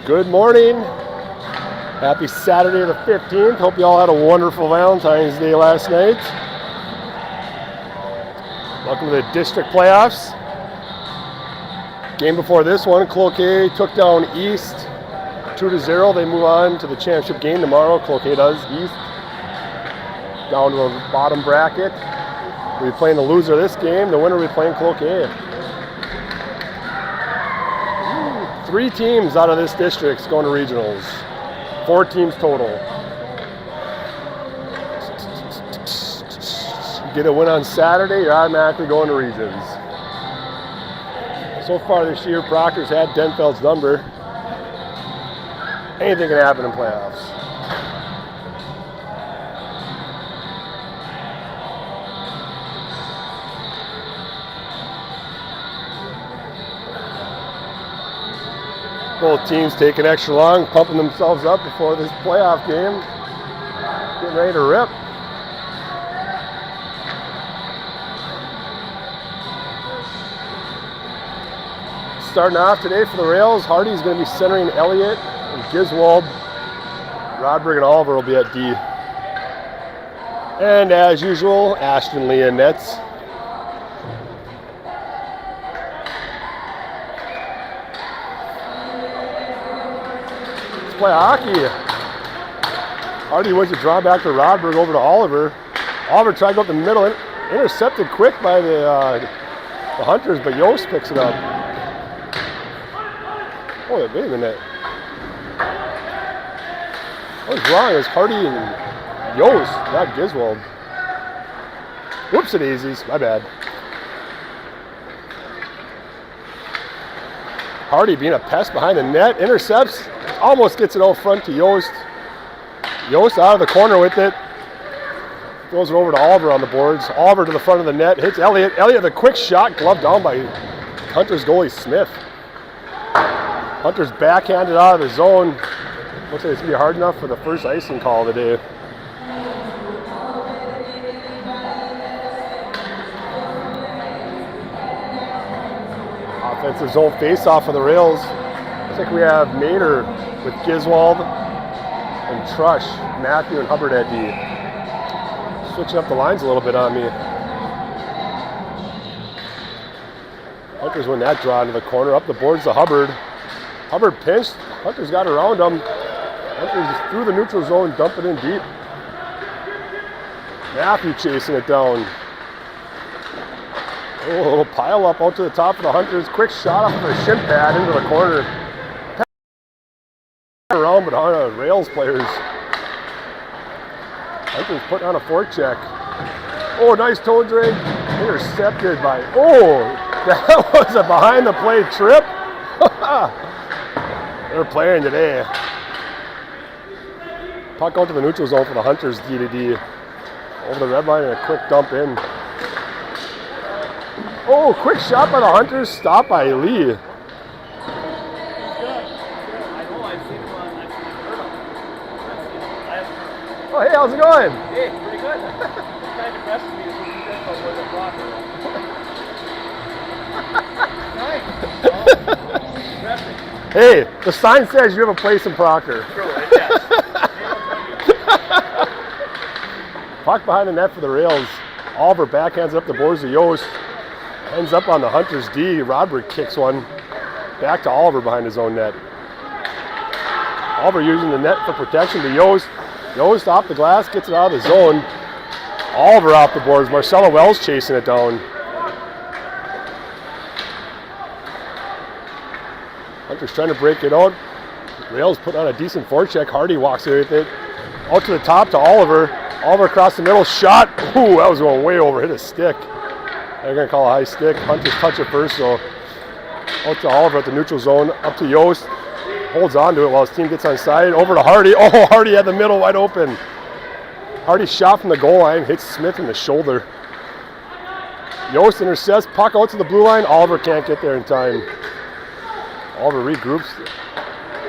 Good morning. Happy Saturday the 15th. Hope you all had a wonderful Valentine's Day last night. Welcome to the district playoffs. Game before this one, Cloquet took down East 2-0. They move on to the championship game tomorrow. Cloquet does. East down to the bottom bracket. We'll be playing the loser of this game. The winner will be playing Cloquet. 3 teams out of this district going to regionals. 4 teams total. You get a win on Saturday, you're automatically going to regions. So far this year, Proctor's had Denfeld's number. Anything can happen in playoffs. Both teams taking extra long, pumping themselves up before this playoff game. Getting ready to rip. Starting off today for the Rails, Hardy's going to be centering Elliott, and Giswald, Rodberg, and Oliver will be at D. And as usual, Ashton, Lee, and Nets. Play hockey. Hardy wins a draw back to Rodberg over to Oliver. Oliver tried to go up the middle, intercepted quick by the Hunters, but Yost picks it up. Oh, wait a minute. What was wrong? It was Hardy and Yost, not Giswald. Whoopsie-daisies, my bad. Hardy being a pest behind the net, intercepts. Almost gets it out front to Yost. Yost out of the corner with it. Throws it over to Oliver on the boards. Oliver to the front of the net. Hits Elliott. Elliott with a quick shot. Gloved down by Hunter's goalie Smith. Hunter's backhanded out of the zone. Looks like it's going to be hard enough for the first icing call of the day. Offensive zone face-off for the Rails. Looks like we have Nader with Giswald and Trush, Matthew and Hubbard at D. Switching up the lines a little bit on me. Hunters win that draw into the corner. Up the boards to Hubbard. Hubbard pinched. Hunter's got around him. Hunter's through the neutral zone, dump it in deep. Matthew chasing it down. Oh, a little pile up out to the top of the Hunters. Quick shot off the shin pad into the corner. Around, but on Rails players. Hunter's putting on a forecheck. Oh, nice toe drag. Intercepted by, oh, that was a behind the play trip. They're playing today. Puck out to the neutral zone for the Hunters, D to D. Over the red line and a quick dump in. Oh, quick shot by the Hunters, stopped by Lee. Oh, hey, how's it going? Hey, pretty good. It's kind of impressed me that you did about where the Proctor Nice. Hey, the sign says you have a place in Proctor. True, yes. Puck behind the net for the Rails. Oliver backhands up the boards to Yost. Ends up on the Hunters D. Rodberg kicks one. Back to Oliver behind his own net. Oliver using the net for protection to Yost. Yost off the glass, gets it out of the zone. Oliver off the boards. Marcella Wells chasing it down. Hunter's trying to break it out. Rails putting on a decent forecheck. Hardy walks away with it. Out to the top to Oliver. Oliver across the middle. Shot. Ooh, that was going way over. Hit a stick. They're going to call a high stick. Hunters touch it first, so out to Oliver at the neutral zone. Up to Yost. Holds on to it while his team gets on side. Over to Hardy. Oh, Hardy had the middle wide open. Hardy shot from the goal line. Hits Smith in the shoulder. Yost intercepts. Puck out to the blue line. Oliver can't get there in time. Oliver regroups.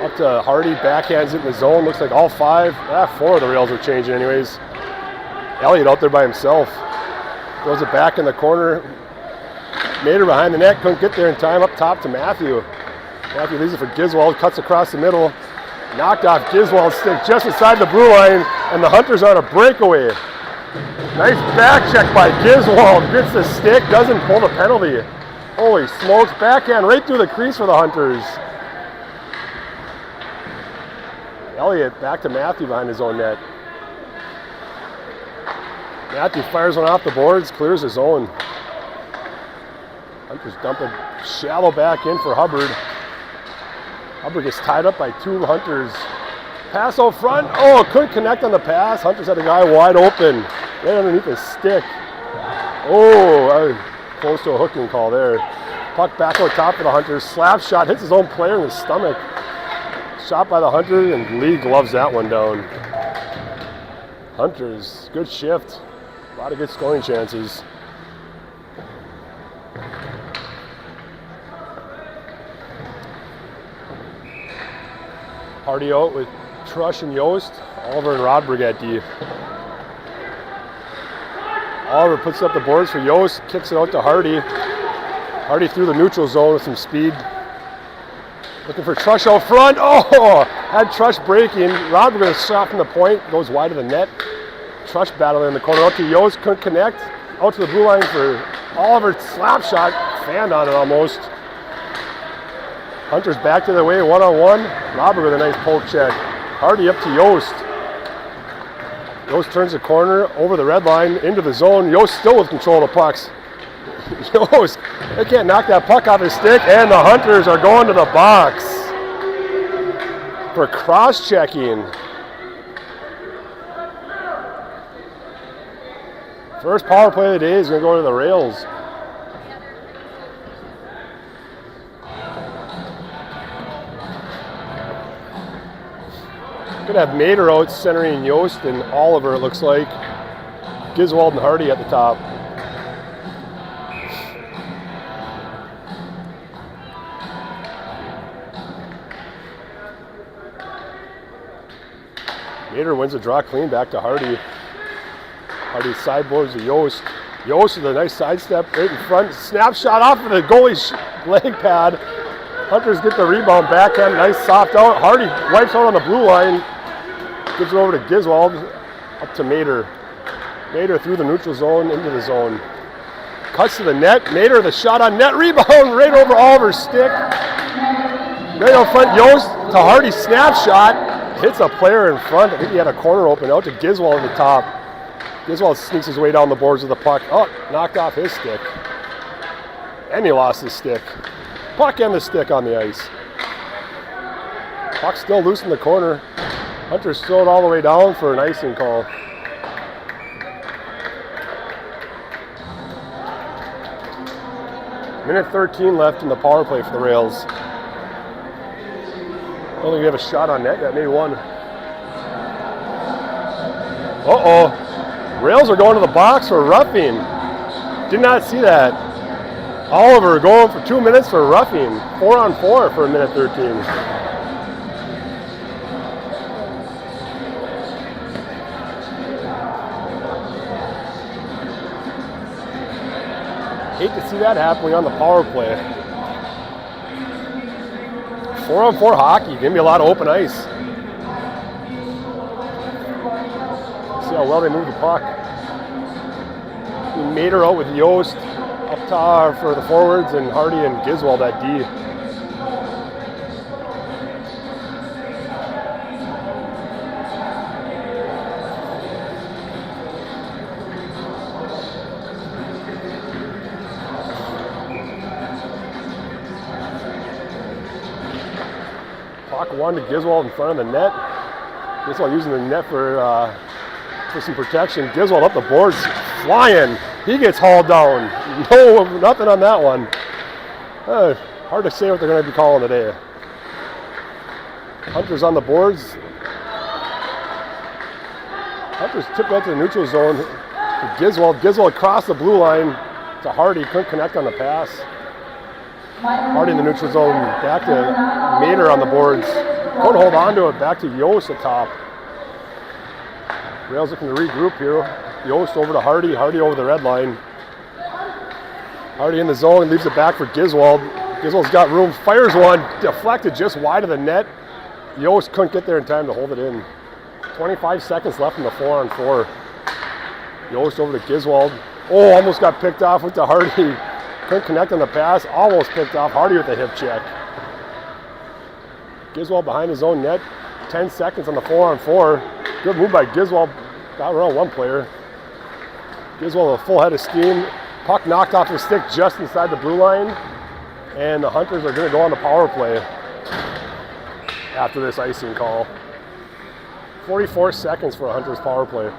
Up to Hardy. Backhands it in the zone. Looks like all 4 of the Rails are changing anyways. Elliott out there by himself. Throws it back in the corner. Nader behind the net. Couldn't get there in time. Up top to Matthew. Matthew leaves it for Giswold, cuts across the middle. Knocked off Giswold's stick just inside the blue line, and the Hunters are on a breakaway. Nice back check by Giswold. Gets the stick, doesn't pull the penalty. Holy smokes, backhand right through the crease for the Hunters. Elliott back to Matthew behind his own net. Matthew fires one off the boards, clears his own. Hunters dump it shallow back in for Hubbard. Hubbard gets tied up by two Hunters. Pass out front. Oh, couldn't connect on the pass. Hunters had a guy wide open, right underneath his stick. Oh, close to a hooking call there. Puck back on top of the Hunters. Slap shot, hits his own player in the stomach. Shot by the Hunters, and Lee gloves that one down. Hunters, good shift. A lot of good scoring chances. Hardy out with Trush and Yost. Oliver and Rodberg at D. Oliver puts up the boards for Yost, kicks it out to Hardy. Hardy through the neutral zone with some speed. Looking for Trush out front. Oh, had Trush breaking. Rodberg with a shot from the point, goes wide of the net. Trush battling in the corner, out to Yost, couldn't connect. Out to the blue line for Oliver, slap shot, fanned on it almost. Hunters back to the way, one-on-one. Rodberg with a nice poke check. Hardy up to Yost. Yost turns the corner, over the red line, into the zone. Yost still with control of the pucks. Yost, they can't knock that puck off his stick, and the Hunters are going to the box for cross-checking. First power play of the day is going to go to the rails. Going to have Mader out centering Yost and Oliver, it looks like. Giswold and Hardy at the top. Mader wins a draw clean back to Hardy. Hardy sideboards to Yost. Yost with a nice sidestep right in front. Snapshot off of the goalie's leg pad. Hunters get the rebound, backhand, nice soft out. Hardy wipes out on the blue line. Gives it over to Giswold, up to Mader. Mader through the neutral zone, into the zone. Cuts to the net. Mader the shot on net, rebound right over Oliver's stick. Right out front, Yost to Hardy, snapshot. Hits a player in front. I think he had a corner open, out to Giswold at the top. Giswold sneaks his way down the boards with the puck. Oh, knocked off his stick. And he lost his stick. Puck and the stick on the ice. Puck still loose in the corner. Hunters throw it all the way down for an icing call. Minute 13 left in the power play for the Rails. I don't think we have a shot on net yet, maybe one. Uh-oh. Rails are going to the box for roughing. Did not see that. Oliver going for 2 minutes for roughing. 4-on-4 for a minute 13. Hate to see that happening on the power play. 4-on-4 hockey, gonna be a lot of open ice. See how well they move the puck. We made her out with Yost up top for the forwards and Hardy and Giswold at D. One to Giswold in front of the net. Giswold using the net for some protection. Giswold up the boards, flying. He gets hauled down. No, nothing on that one. Hard to say what they're going to be calling today. Hunters on the boards. Hunters tip that to the neutral zone to Giswold. Giswold across the blue line to Hardy. Couldn't connect on the pass. Hardy in the neutral zone, back to Mader on the boards. Couldn't hold on to it, back to Yost at top. Rails looking to regroup here. Yost over to Hardy, Hardy over the red line. Hardy in the zone, leaves it back for Giswold. Gizwell's got room, fires one, deflected just wide of the net. Yost couldn't get there in time to hold it in. 25 seconds left in the 4-on-4. Yost over to Gizwell. Oh, almost got picked off with the Hardy. Couldn't connect on the pass, almost picked off. Hardy with the hip check. Gizwell behind his own net. 10 seconds on the 4-on-4. Good move by Gizwell. Got around one player. Gizwell with a full head of steam. Puck knocked off his stick just inside the blue line. And the Hunters are going to go on the power play after this icing call. 44 seconds for a Hunters power play.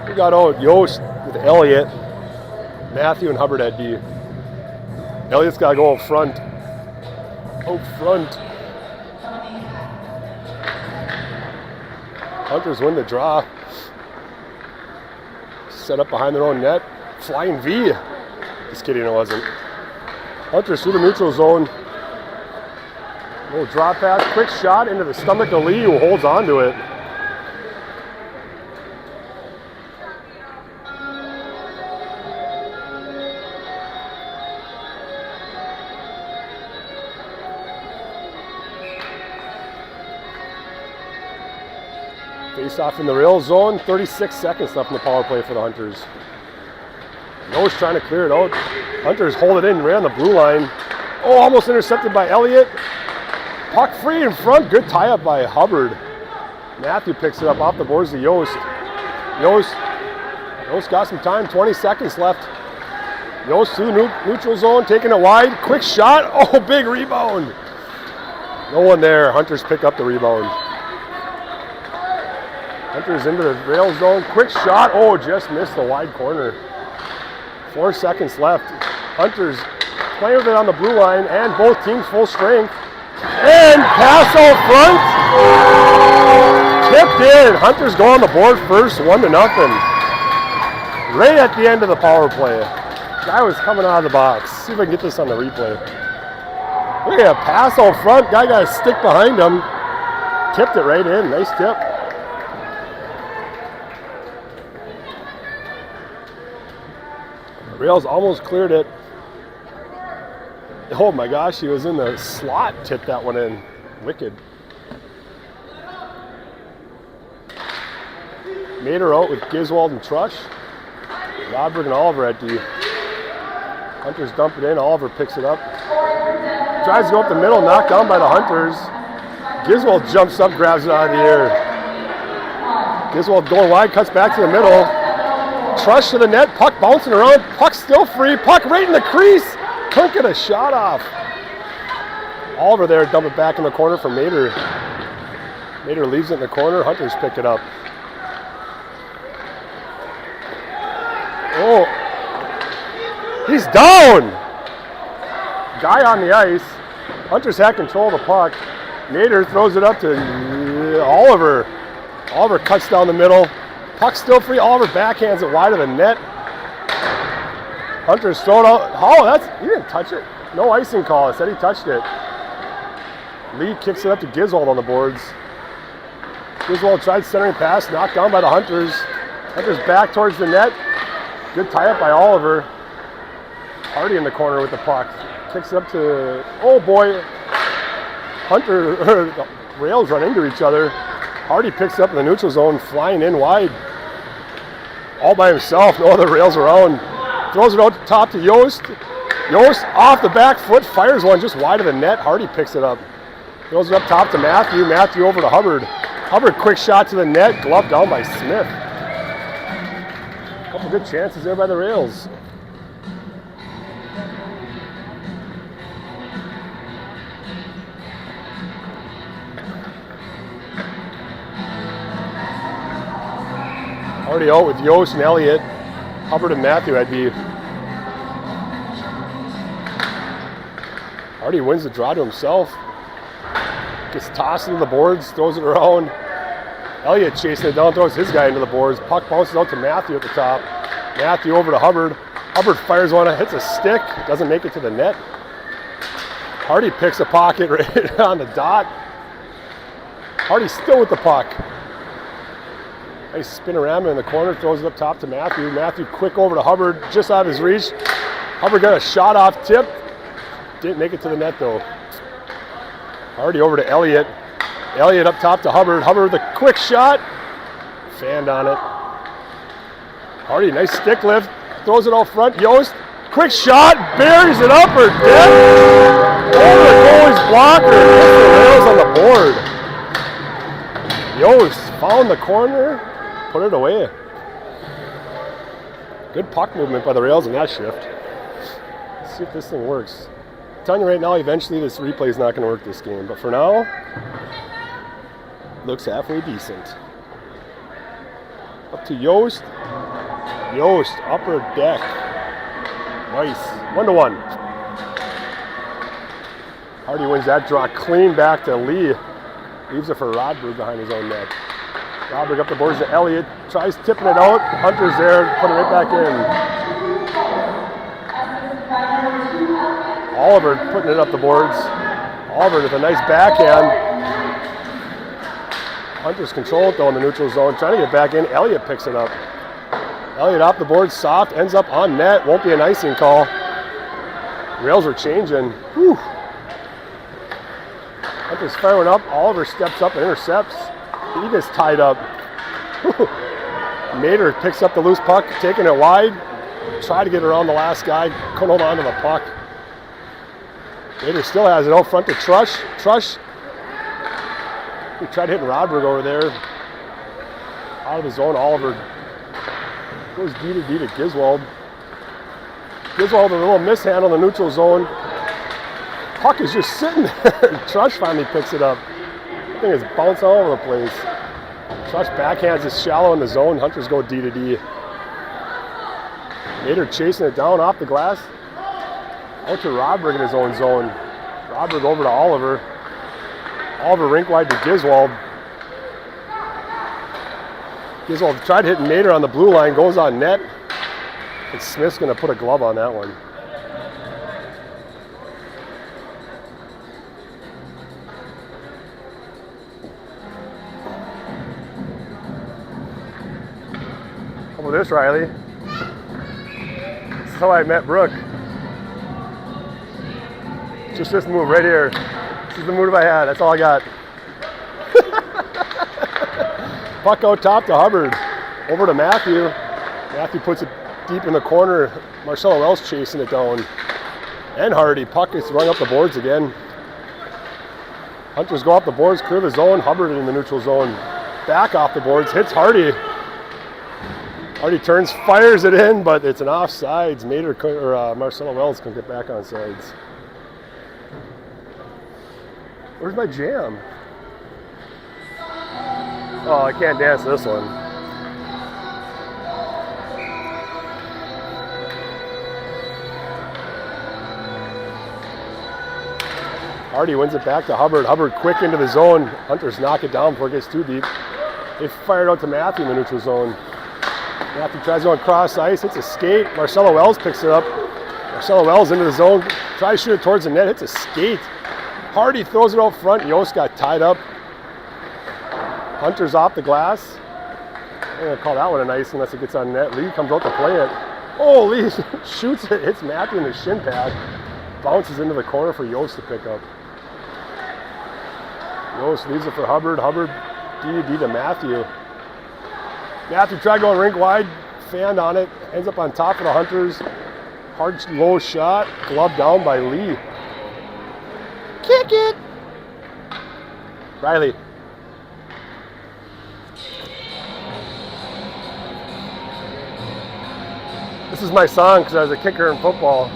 We got out Yost with Elliott, Matthew and Hubbard at D. Elliott's got to go out front. Out front. Hunters win the draw. Set up behind their own net. Flying V. Just kidding, it wasn't. Hunters through the neutral zone. Little drop pass, quick shot into the stomach of Lee, who holds on to it. Face off in the rail zone, 36 seconds left in the power play for the Hunters. Yost trying to clear it out. Hunters hold it in right on the blue line. Oh, almost intercepted by Elliott. Puck free in front, good tie-up by Hubbard. Matthew picks it up off the boards to Yost. Yost got some time, 20 seconds left. Yost through the neutral zone, taking it wide. Quick shot, oh, big rebound. No one there, Hunters pick up the rebound. Hunters into the rail zone, quick shot, oh, just missed the wide corner. 4 seconds left. Hunters playing with it on the blue line and both teams full strength. And pass out front. Tipped in. Hunters go on the board first, 1-0. Right at the end of the power play. Guy was coming out of the box. See if I can get this on the replay. Look at a pass out front. Guy got a stick behind him. Tipped it right in. Nice tip. Rails almost cleared it. Oh my gosh, he was in the slot, tipped that one in. Wicked. Mater out with Gizwald and Trush. Rodberg and Oliver at D. Hunters dump it in, Oliver picks it up. Tries to go up the middle, knocked down by the Hunters. Gizwald jumps up, grabs it out of the air. Gizwald going wide, cuts back to the middle. Trush to the net, puck bouncing around, puck still free, puck right in the crease. Couldn't get a shot off. Oliver there, dump it back in the corner for Mater. Mater leaves it in the corner, Hunters pick it up. Oh, he's down. Guy on the ice. Hunters had control of the puck. Mater throws it up to Oliver. Oliver cuts down the middle. Puck still free. Oliver backhands it wide of the net. Hunters throw it out. Oh, he didn't touch it. No icing call. It said he touched it. Lee kicks it up to Gizwald on the boards. Gizwald tried centering pass, knocked down by the Hunters. Hunters back towards the net. Good tie-up by Oliver. Hardy in the corner with the puck. Kicks it up to, oh boy. The rails run into each other. Hardy picks it up in the neutral zone, flying in wide. All by himself, no other rails around. Throws it out the top to Yost. Yost off the back foot, fires one just wide of the net. Hardy picks it up. Throws it up top to Matthew. Matthew over to Hubbard. Hubbard, quick shot to the net, gloved down by Smith. Couple good chances there by the rails. Already out with Yost and Elliott. Hubbard and Matthew had be. Hardy wins the draw to himself. Gets tossed into the boards, throws it around. Elliott chasing it down, throws his guy into the boards. Puck bounces out to Matthew at the top. Matthew over to Hubbard. Hubbard fires one, hits a stick, doesn't make it to the net. Hardy picks a pocket right on the dot. Hardy still with the puck. Nice spin-a-rama in the corner, throws it up top to Matthew. Matthew quick over to Hubbard, just out of his reach. Hubbard got a shot off tip. Didn't make it to the net though. Hardy over to Elliott. Elliott up top to Hubbard. Hubbard with a quick shot. Fanned on it. Hardy, nice stick lift. Throws it out front. Yost, quick shot. Buries it up or dead. Over the goalie's blocker. Hits the rails on the board. Yost found the corner. Put it away. Good puck movement by the rails in that shift. Let's see if this thing works. I'm telling you right now, eventually this replay is not going to work this game. But for now, looks halfway decent. Up to Yost. Yost, upper deck. Nice. 1-1. Hardy wins that draw clean back to Lee. Leaves it for Rodberg behind his own net. Rodberg up the boards to Elliott. Tries tipping it out. Hunter's there. Put it right back in. Oliver putting it up the boards. Oliver with a nice backhand. Hunter's control it though in the neutral zone. Trying to get back in. Elliott picks it up. Elliott off the board, soft, ends up on net. Won't be an icing call. Rails are changing. Whew. Hunter's firing up. Oliver steps up and intercepts. He gets tied up. Nader picks up the loose puck, taking it wide. Try to get around the last guy. Couldn't hold on to the puck. Nader still has it out front to Trush. Trush. He tried hitting Rodberg over there. Out of his zone, Oliver goes D to Giswald. Giswald with a little mishandle in the neutral zone. Puck is just sitting there. Trush finally picks it up. I think it's bouncing all over the place. Trush backhands is shallow in the zone. Hunters go D to D. Nader chasing it down off the glass. Out to Rodberg in his own zone. Rodberg over to Oliver. Oliver rink wide to Giswald. Giswald tried hitting Nader on the blue line, goes on net. And Smith's going to put a glove on that one. How about this, Riley? This is how I met Brooke. Just this move right here. This is the move I had. That's all I got. Puck out top to Hubbard. Over to Matthew. Matthew puts it deep in the corner. Marcelo Wells chasing it down. And Hardy. Puck is rung up the boards again. Hunters go off the boards, clear the zone. Hubbard in the neutral zone. Back off the boards. Hits Hardy. Hardy turns, fires it in, but it's an offsides. Nader or Marcelo Wells can get back on sides. Where's my jam? Oh, I can't dance this one. Hardy wins it back to Hubbard. Hubbard quick into the zone. Hunters knock it down before it gets too deep. They fire it out to Matthew in the neutral zone. Matthew tries going cross ice, hits a skate. Marcelo Wells picks it up. Marcelo Wells into the zone, tries to shoot it towards the net, hits a skate. Hardy throws it out front. Yost got tied up. Hunter's off the glass. I'm going to call that one an ice unless it gets on net. Lee comes out to play it. Oh, Lee shoots it, hits Matthew in the shin pad. Bounces into the corner for Yost to pick up. Yost leaves it for Hubbard. Hubbard D to Matthew. Matthew tried going rink wide, fanned on it, ends up on top of the Hunters. Hard low shot, glove down by Lee. Kick it! Riley. This is my song because I was a kicker in football.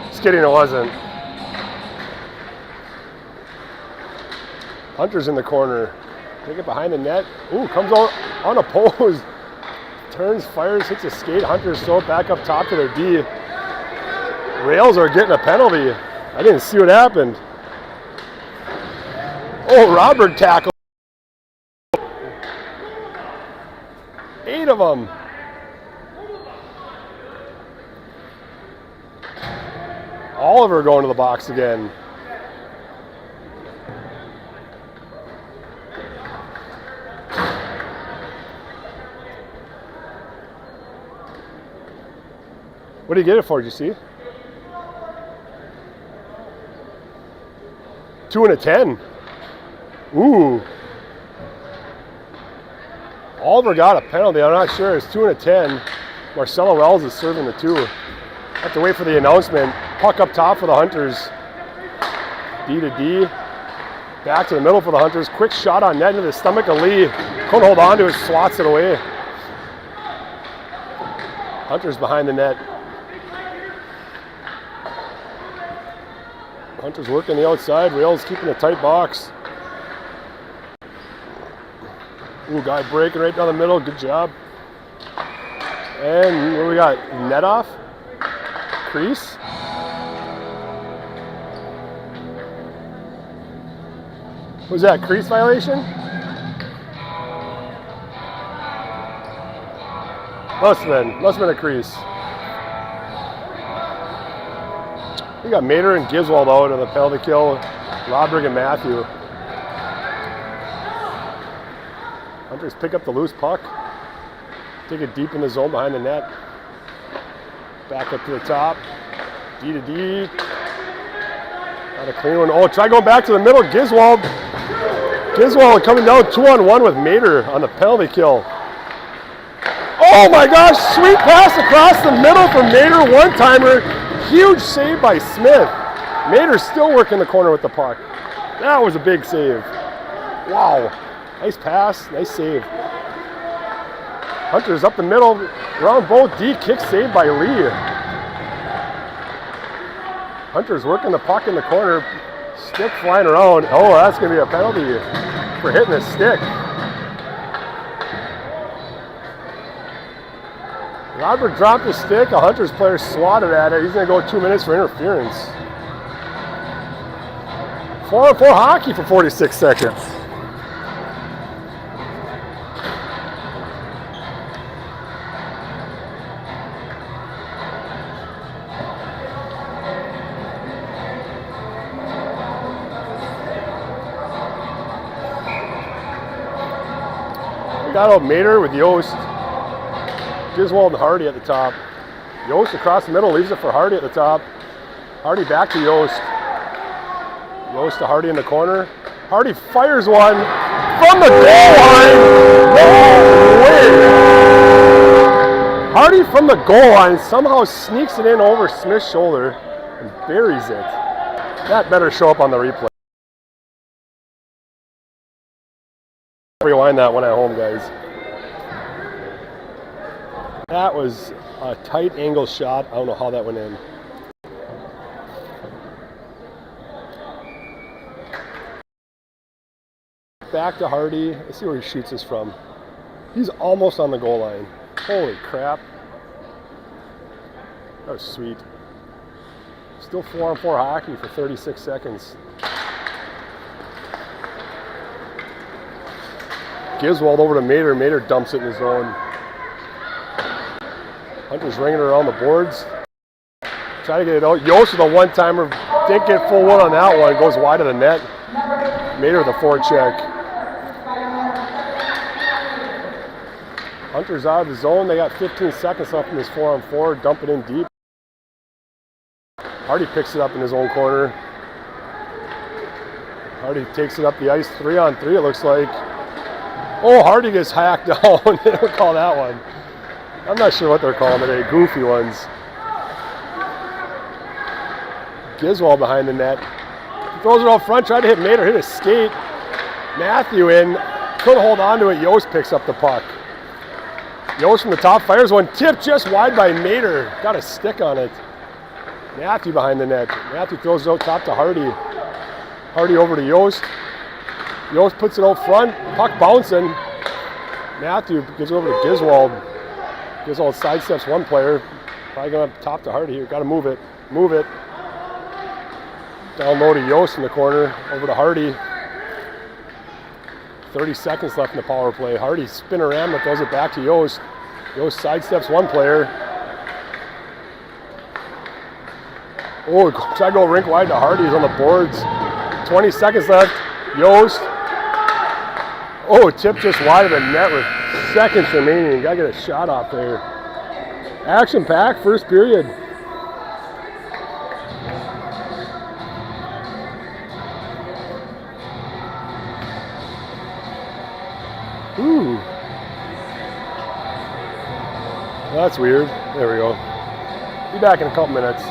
Just kidding, it wasn't. Hunter's in the corner. Take it behind the net. Ooh, comes out unopposed. Turns, fires, hits a skate. Hunters throw it back up top to their D. Rails are getting a penalty. I didn't see what happened. Oh, Robert tackle. 8 of them. Oliver going to the box again. What did he get it for, did you see? 2 and a 10. Ooh. Oliver got a penalty. I'm not sure. It's 2 and a 10. Marcelo Wells is serving the 2. Have to wait for the announcement. Puck up top for the Hunters. D to D. Back to the middle for the Hunters. Quick shot on net into the stomach of Lee. Couldn't hold on to it. Swats it away. Hunters behind the net. Hunters working the outside. Rails keeping a tight box. Ooh, guy breaking right down the middle. Good job. And what do we got? Net off? Crease? Was that crease violation? Must have been a crease. We got Mater and Giswold out on the penalty kill. Rodrick and Matthew. Hunters pick up the loose puck. Take it deep in the zone behind the net. Back up to the top. D to D. Got a clean one. Oh, try going back to the middle. Giswold. Giswold coming down 2-on-1 with Mater on the penalty kill. Oh my gosh, sweet pass across the middle from Mater, one-timer. Huge save by Smith. Mater's still working the corner with the puck. That was a big save. Wow. Nice pass, nice save. Hunters up the middle, around both D, kick saved by Lee. Hunters working the puck in the corner, stick flying around. Oh, that's going to be a penalty for hitting a stick. Robert dropped the stick, a Hunters player swatted at it. He's going to go 2 minutes for interference. 4-on-4 hockey for 46 seconds. We got out Mater with Yost. Giswold and Hardy at the top. Yost across the middle, leaves it for Hardy at the top. Hardy back to Yost. Yost to Hardy in the corner. Hardy fires one from the goal line. No way! Hardy from the goal line somehow sneaks it in over Smith's shoulder and buries it. That better show up on the replay. Rewind that one at home, guys. That was a tight angle shot. I don't know how that went in. Back to Hardy. Let's see where he shoots this from. He's almost on the goal line. Holy crap. That was sweet. Still 4-on-4 hockey for 36 seconds. Giswold over to Mater. Mater dumps it in the zone. Hunters ringing it around the boards. Try to get it out. Yost with a one-timer. Didn't get full one on that one. Goes wide of the net. Mater with a forecheck. Hunters out of the zone. They got 15 seconds left in this 4-on-4. Dump it in deep. Hardy picks it up in his own corner. Hardy takes it up the ice. 3-on-3 it looks like. Oh, Hardy gets hacked down. They don't call that one. I'm not sure what they're calling today. Goofy ones. Giswold behind the net. Throws it out front. Tried to hit Mater. Hit a skate. Matthew in. Couldn't hold on to it. Yost picks up the puck. Yost from the top fires one. Tip just wide by Mater. Got a stick on it. Matthew behind the net. Matthew throws it out top to Hardy. Hardy over to Yost. Yost puts it out front. Puck bouncing. Matthew gives it over to Giswold. Giswold sidesteps one player. Probably going up top to Hardy here. Got to move it. Move it. Down low to Yost in the corner. Over to Hardy. 30 seconds left in the power play. Hardy spin around but throws it back to Yost. Yost sidesteps one player. Oh, try to go rink wide to Hardy. He's on the boards. 20 seconds left. Yost. Oh, tip just wide of the net with seconds remaining. Gotta get a shot off there. Action packed first period. Ooh. That's weird. There we go. Be back in a couple minutes.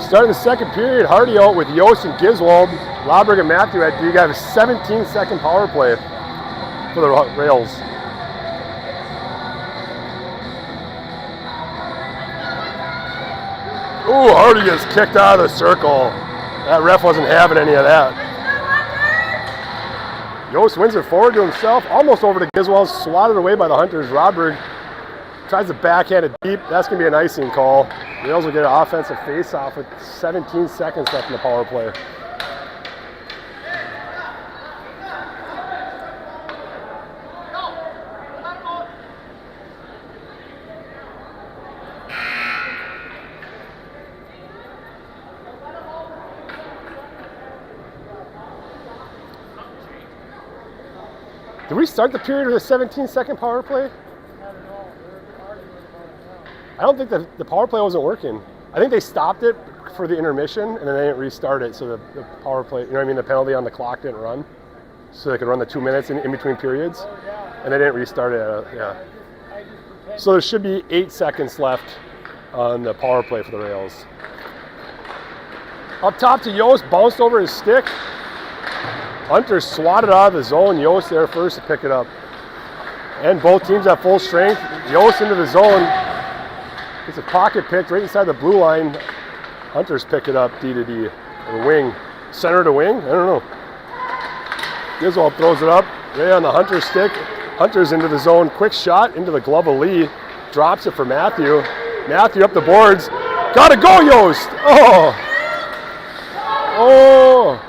Starting the second period, Hardy out with Yost and Giswald. Lauberg and Matthew at D. Got a 17-second power play for the Rails. Ooh, Hardy gets kicked out of the circle. That ref wasn't having any of that. Yost wins it forward to himself, almost over to Giswald, swatted away by the Hunters. Rodberg tries to backhand it deep. That's going to be an icing call. Rails will get an offensive face-off with 17 seconds left in the power play. Did we start the period with a 17-second power play? I don't think the power play wasn't working. I think they stopped it for the intermission, and then they didn't restart it, so the power play, you know what I mean, the penalty on the clock didn't run, so they could run the 2 minutes in between periods, and they didn't restart it, yeah. So there should be 8 seconds left on the power play for the Rails. Up top to Yost, bounced over his stick. Hunter swatted out of the zone. Yost there first to pick it up. And both teams at full strength. Yost into the zone. Gets a pocket picked right inside the blue line. Hunter's pick it up D to D. Or wing. Center to wing? I don't know. Giswald throws it up. Right on the Hunter stick. Hunter's into the zone. Quick shot into the glove of Lee. Drops it for Matthew. Matthew up the boards. Gotta go, Yost! Oh! Oh!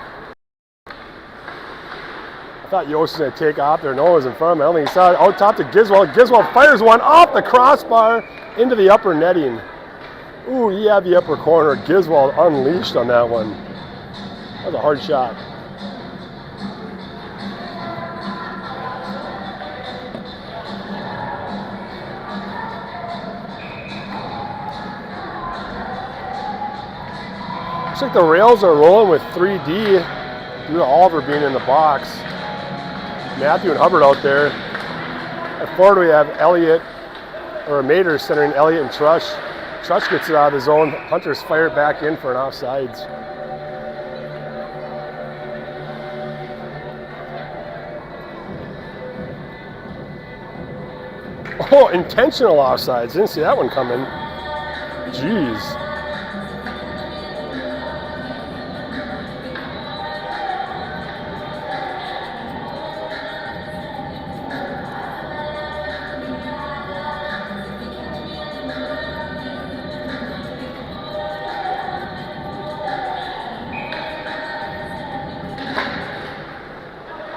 I thought Yost was going to take off there. No one was in front of him. I don't think he saw it. Out top to Giswald. Giswald fires one off the crossbar into the upper netting. Ooh, he had the upper corner. Giswald unleashed on that one. That was a hard shot. Looks like the Rails are rolling with 3D due to Oliver being in the box. Matthew and Hubbard out there. At forward we have Elliott, or Mater centering Elliott and Trush. Trush gets it out of the zone. Hunters fire it back in for an offsides. Oh, intentional offsides. Didn't see that one coming. Jeez.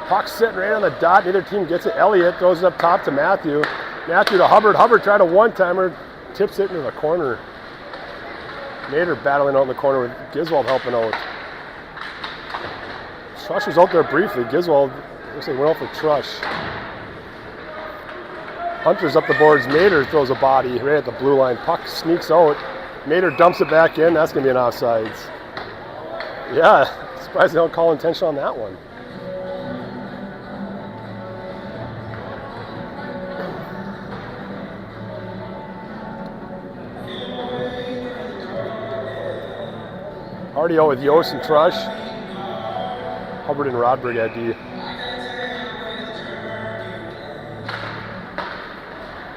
Puck sitting right on the dot. Neither team gets it. Elliott throws it up top to Matthew. Matthew to Hubbard. Hubbard tried a one-timer. Tips it into the corner. Nader battling out in the corner with Giswald helping out. Trush was out there briefly. Giswald looks like went out for Trush. Hunter's up the boards. Nader throws a body right at the blue line. Puck sneaks out. Nader dumps it back in. That's going to be an offsides. Yeah, surprised they don't call intentional on that one. Hardy out with Yost and Trush. Hubbard and Rodberg at D.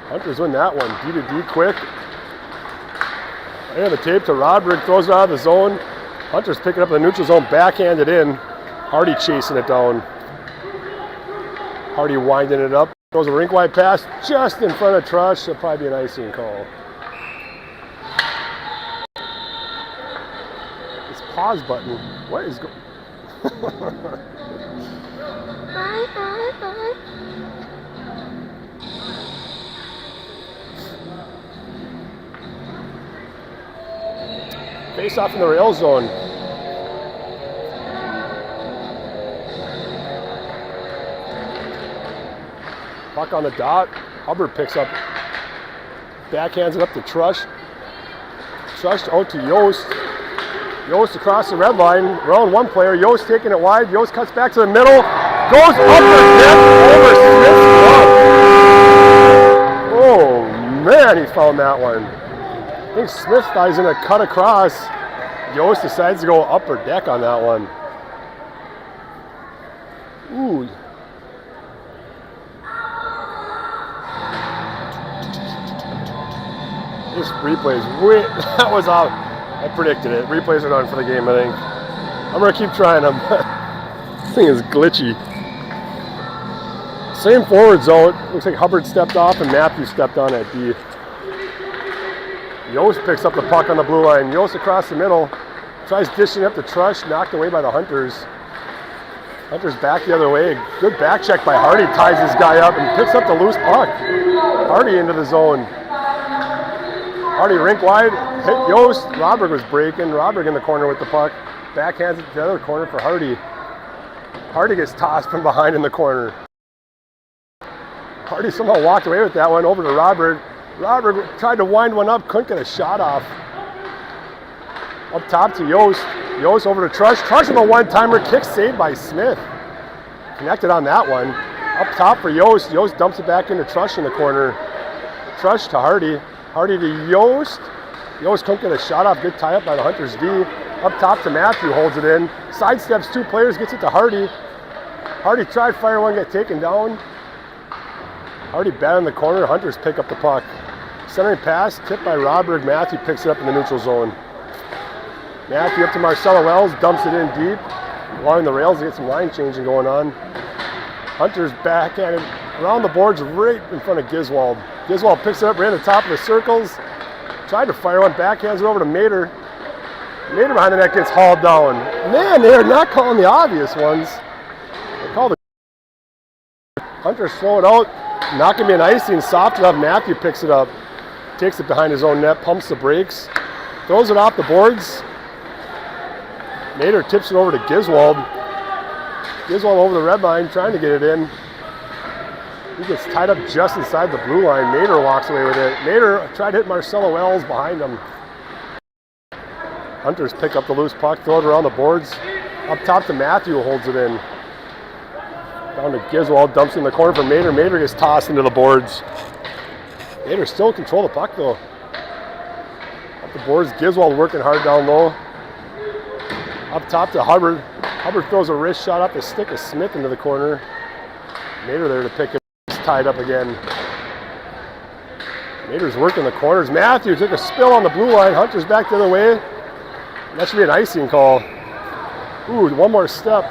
Hunters win that one. D to D quick. And the tape to Rodberg. Throws it out of the zone. Hunters pick it up in the neutral zone. Backhanded in. Hardy chasing it down. Hardy winding it up. Throws a rink wide pass just in front of Trush. That'll probably be an icing call. Pause button. What is going Face off in the rail zone. Puck on the dot. Hubbard picks up. Backhands it up to Trush. Trush out to Yost. Yost across the red line, around one player. Yost taking it wide. Yost cuts back to the middle. Goes up the net over Smith's glove. Oh man, he found that one. I think Smith thought he's going to cut across. Yost decides to go upper deck on that one. Ooh. This replay is way, that was out. I predicted it. Replays are done for the game, I think. I'm going to keep trying them. This thing is glitchy. Same forward zone. Looks like Hubbard stepped off and Matthew stepped on at D. Yost picks up the puck on the blue line. Yost across the middle. Tries dishing up to Trush. Knocked away by the Hunters. Hunters back the other way. Good back check by Hardy. Ties this guy up and picks up the loose puck. Hardy into the zone. Hardy rink wide, hit Yost. Rodberg was breaking. Rodberg in the corner with the puck. Backhands it to the other corner for Hardy. Hardy gets tossed from behind in the corner. Hardy somehow walked away with that one over to Rodberg. Rodberg tried to wind one up, couldn't get a shot off. Up top to Yost. Yost over to Trush. Trush with a one-timer, kick saved by Smith. Connected on that one. Up top for Yost. Yost dumps it back into Trush in the corner. Trush to Hardy. Hardy to Yost. Yost couldn't get a shot off. Good tie up by the Hunters D. Up top to Matthew, holds it in. Sidesteps two players, gets it to Hardy. Hardy tried fire one, get taken down. Hardy bat in the corner. Hunters pick up the puck. Centering pass, tipped by Rodberg. Matthew picks it up in the neutral zone. Matthew up to Marcelo Wells, dumps it in deep. Along the rails to get some line changing going on. Hunters backhanded around the boards right in front of Giswald. Giswald picks it up right at the top of the circles. Tried to fire one, backhands it over to Mater. Mater behind the net gets hauled down. Man, they're not calling the obvious ones. They call the Hunters slow it out. Not going to be an icing. Soft enough. Matthew picks it up. Takes it behind his own net. Pumps the brakes. Throws it off the boards. Mater tips it over to Giswald. Giswald over the red line trying to get it in. He gets tied up just inside the blue line. Mater walks away with it. Mater tried to hit Marcelo Wells behind him. Hunters pick up the loose puck, throw it around the boards. Up top to Matthew, who holds it in. Down to Giswald, dumps in the corner for Mater. Mater gets tossed into the boards. Mater still control the puck though. Up the boards, Giswald working hard down low. Up top to Hubbard. Hubbard throws a wrist shot up the stick of Smith into the corner. Mater there to pick it. He's tied up again. Mater's working the corners. Matthew took a spill on the blue line. Hunter's back the other way. That should be an icing call. Ooh, one more step.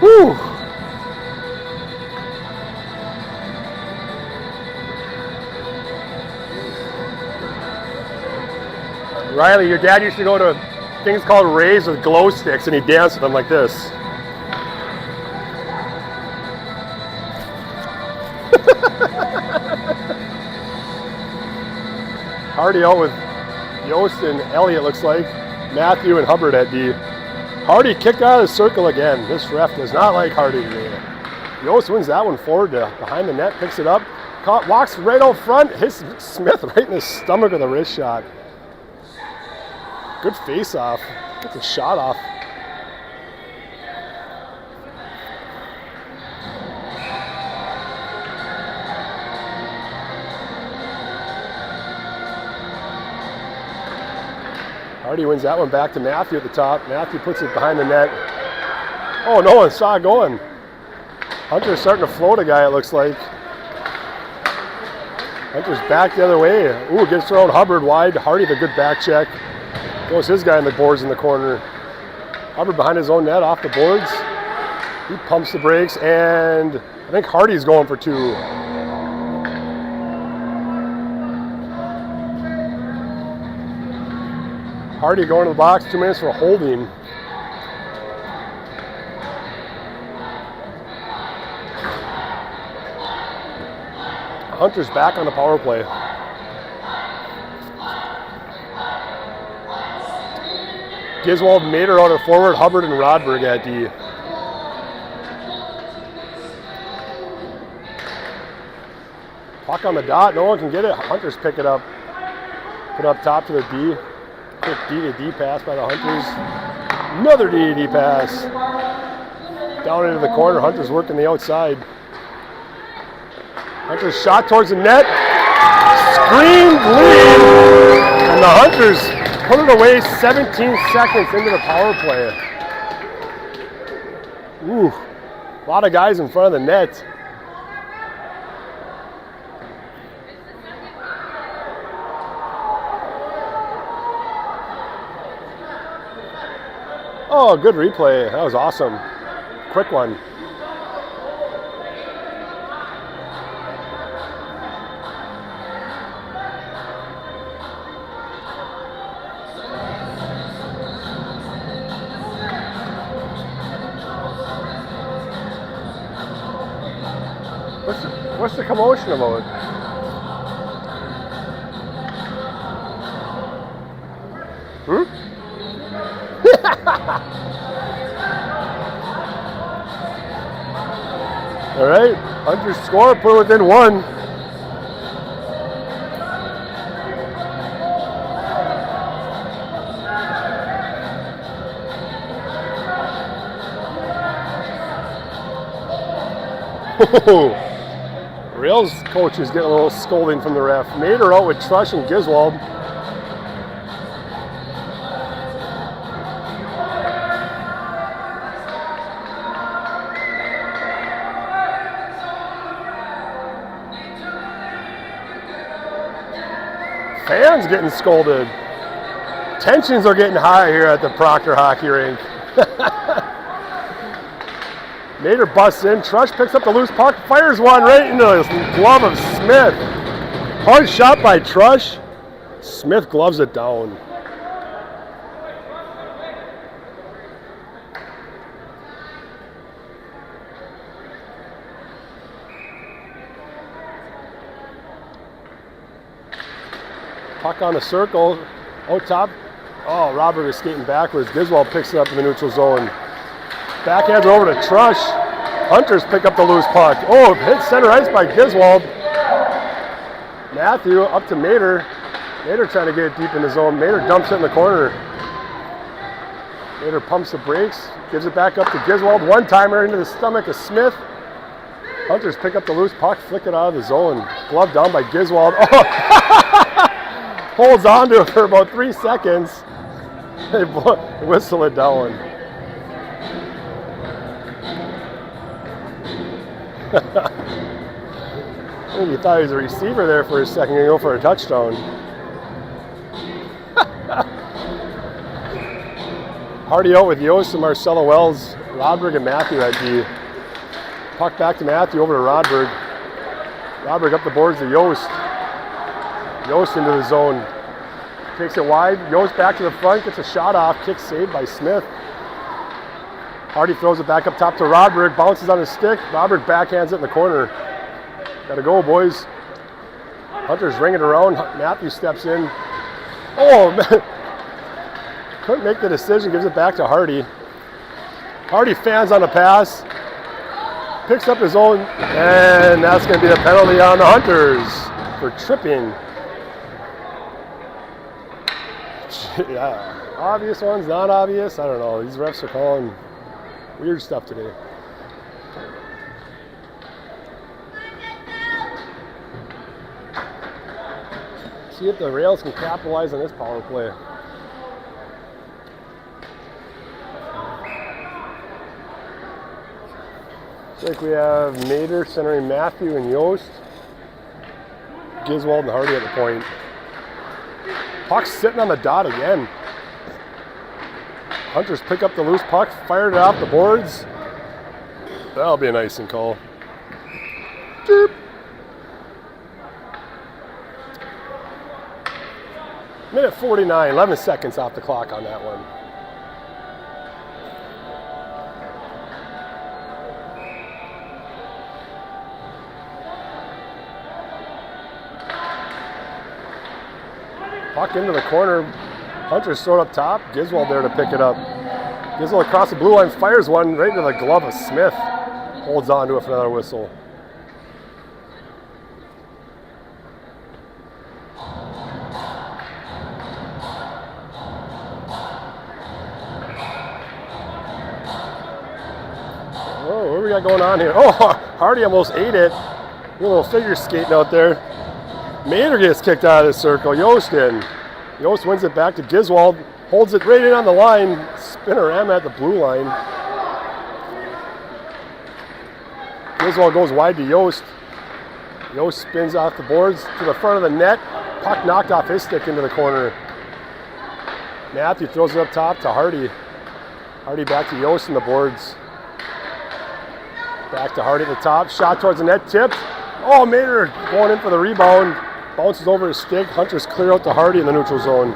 Woo! Riley, your dad used to go to things called raves with glow sticks and he danced with them like this. Hardy out with Yost and Elliott, looks like. Matthew and Hubbard at D. Hardy kicked out of the circle again. This ref does not like Hardy today. Yost wins that one forward to behind the net, picks it up. Walks right out front, hits Smith right in the stomach with a wrist shot. Good face off. Gets a shot off. Hardy wins that one back to Matthew at the top. Matthew puts it behind the net. Oh, no one saw it going. Hunter's starting to float a guy, it looks like. Hunter's back the other way. Ooh, gets around Hubbard wide. Hardy with a good back check. Goes his guy in the boards in the corner. Hubbard behind his own net, off the boards. He pumps the brakes, and I think Hardy's going for two. Hardy going to the box, 2 minutes for a holding. Hunter's back on the power play. Giswald, Mater out at forward, Hubbard and Rodberg at D. Puck on the dot, no one can get it. Hunters pick it up. Put up top to the D. Quick D to D pass by the Hunters. Another D to D pass. Down into the corner, Hunters working the outside. Hunters shot towards the net. Screamed lead. And the Hunters put it away 17 seconds into the power play. Ooh, a lot of guys in front of the net. Oh, good replay. That was awesome. Quick one. What's the commotion about? All right, Hunters score, put it within one. Rails coach is getting a little scolding from the ref. Mater out with Trush and Giswald. Fans getting scolded. Tensions are getting high here at the Proctor hockey rink. Mater busts in, Trush picks up the loose puck, fires one right into the glove of Smith. Hard shot by Trush. Smith gloves it down. Puck on the circle, out top. Oh, Robert is skating backwards. Giswald picks it up in the neutral zone. Backhands over to Trush. Hunters pick up the loose puck. Oh, hit center ice by Giswald. Matthew up to Mater. Mater trying to get it deep in the zone. Mater dumps it in the corner. Mater pumps the brakes, gives it back up to Giswald. One-timer into the stomach of Smith. Hunters pick up the loose puck, flick it out of the zone. Glove down by Giswald. Oh! Holds on to it for about 3 seconds. They whistle it down. I think he thought he was a receiver there for a second and go for a touchdown. Hardy out with Yost and Marcelo Wells. Rodberg and Matthew at D. Puck back to Matthew, over to Rodberg. Rodberg up the boards to Yost. Yost into the zone. Takes it wide. Yost back to the front, gets a shot off. Kick saved by Smith. Hardy throws it back up top to Rodberg. Bounces on his stick. Rodberg backhands it in the corner. Gotta go, boys. Hunter's ringing around. Matthew steps in. Oh, man. Couldn't make the decision. Gives it back to Hardy. Hardy fans on the pass. Picks up his own. And that's going to be a penalty on the Hunters for tripping. Yeah. Obvious ones, not obvious. I don't know. These refs are calling weird stuff today. See if the Rails can capitalize on this power play. Looks like we have Mater centering Matthew and Yost. Giswald and Hardy at the point. Puck's sitting on the dot again. Hunters pick up the loose puck, fired it off the boards. That'll be an icing call. Chirp. Minute 49, 11 seconds off the clock on that one. Puck into the corner. Hunter's thrown up top. Giswald there to pick it up. Giswald across the blue line, fires one right into the glove of Smith. Holds on to it for another whistle. Oh, what do we got going on here? Oh, Hardy almost ate it. A little figure skating out there. Mater gets kicked out of the circle. Yost in. Yost wins it back to Giswald. Holds it right in on the line. Spinorama at the blue line. Giswald goes wide to Yost. Yost spins off the boards to the front of the net. Puck knocked off his stick into the corner. Matthew throws it up top to Hardy. Hardy back to Yost in the boards. Back to Hardy at the top. Shot towards the net. Tipped. Oh, Mater going in for the rebound. Bounces over his stick. Hunters clear out to Hardy in the neutral zone.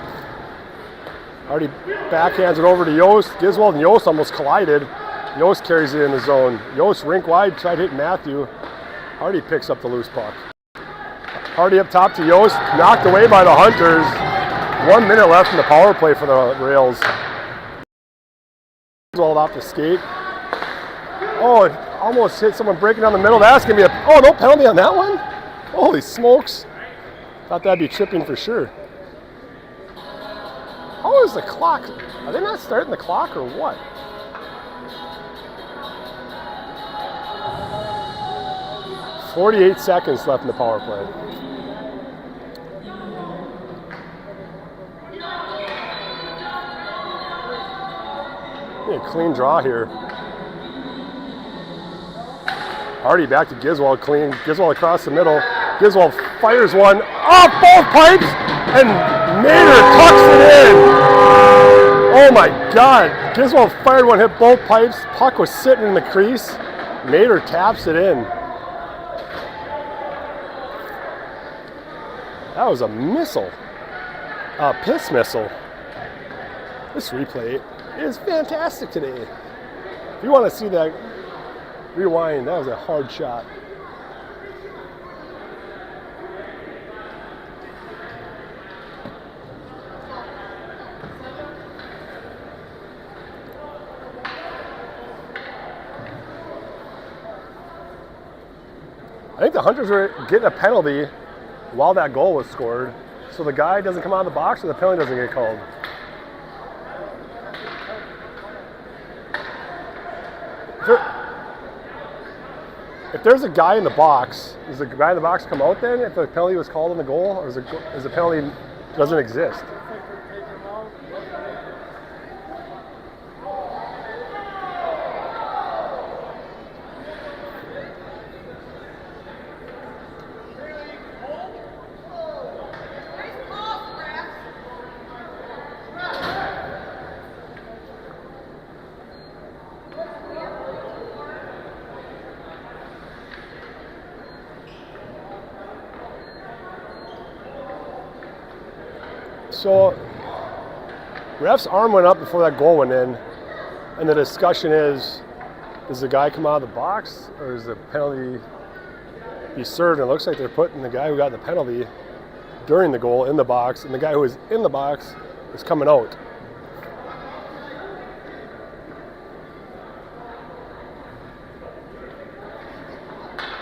Hardy backhands it over to Yost. Giswald and Yost almost collided. Yost carries it in the zone. Yost rink wide, tried hitting Matthew. Hardy picks up the loose puck. Hardy up top to Yost. Knocked away by the Hunters. 1 minute left in the power play for the Rails. Giswald off the skate. Oh, it almost hit someone breaking down the middle. That's going to be oh, no penalty on that one? Holy smokes. Thought that'd be tripping for sure. How is the clock? Are they not starting the clock or what? .48 seconds left in the power play. A clean draw here. Hardy back to Giswald, clean. Giswald across the middle. Giswald fires one off both pipes, and Mater tucks it in. Oh my God. Giswald fired one, hit both pipes. Puck was sitting in the crease. Mater taps it in. That was a missile. A piss missile. This replay is fantastic today. If you want to see that, rewind. That was a hard shot. I think the Hunters were getting a penalty while that goal was scored, so the guy doesn't come out of the box or the penalty doesn't get called. If there's a guy in the box, does the guy in the box come out then if the penalty was called on the goal, or is the penalty doesn't exist? So, ref's arm went up before that goal went in, and the discussion is, does the guy come out of the box, or is the penalty be served? And it looks like they're putting the guy who got the penalty during the goal in the box, and the guy who was in the box is coming out.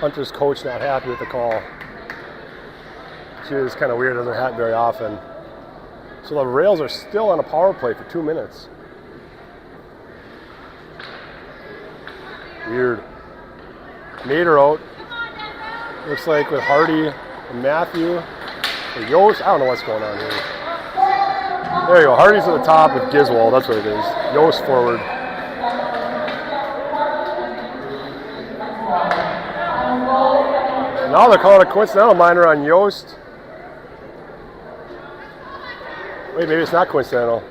Hunter's coach not happy with the call. Which is kind of weird, doesn't happen very often. So the Rails are still on a power play for 2 minutes. Weird. Nader out. Looks like with Hardy and Matthew or Yost. I don't know what's going on here. There you go. Hardy's at the top with Giswold. That's what it is. Yost forward. Now they're calling a coincidental minor on Yost. Wait, maybe it's not coincidental.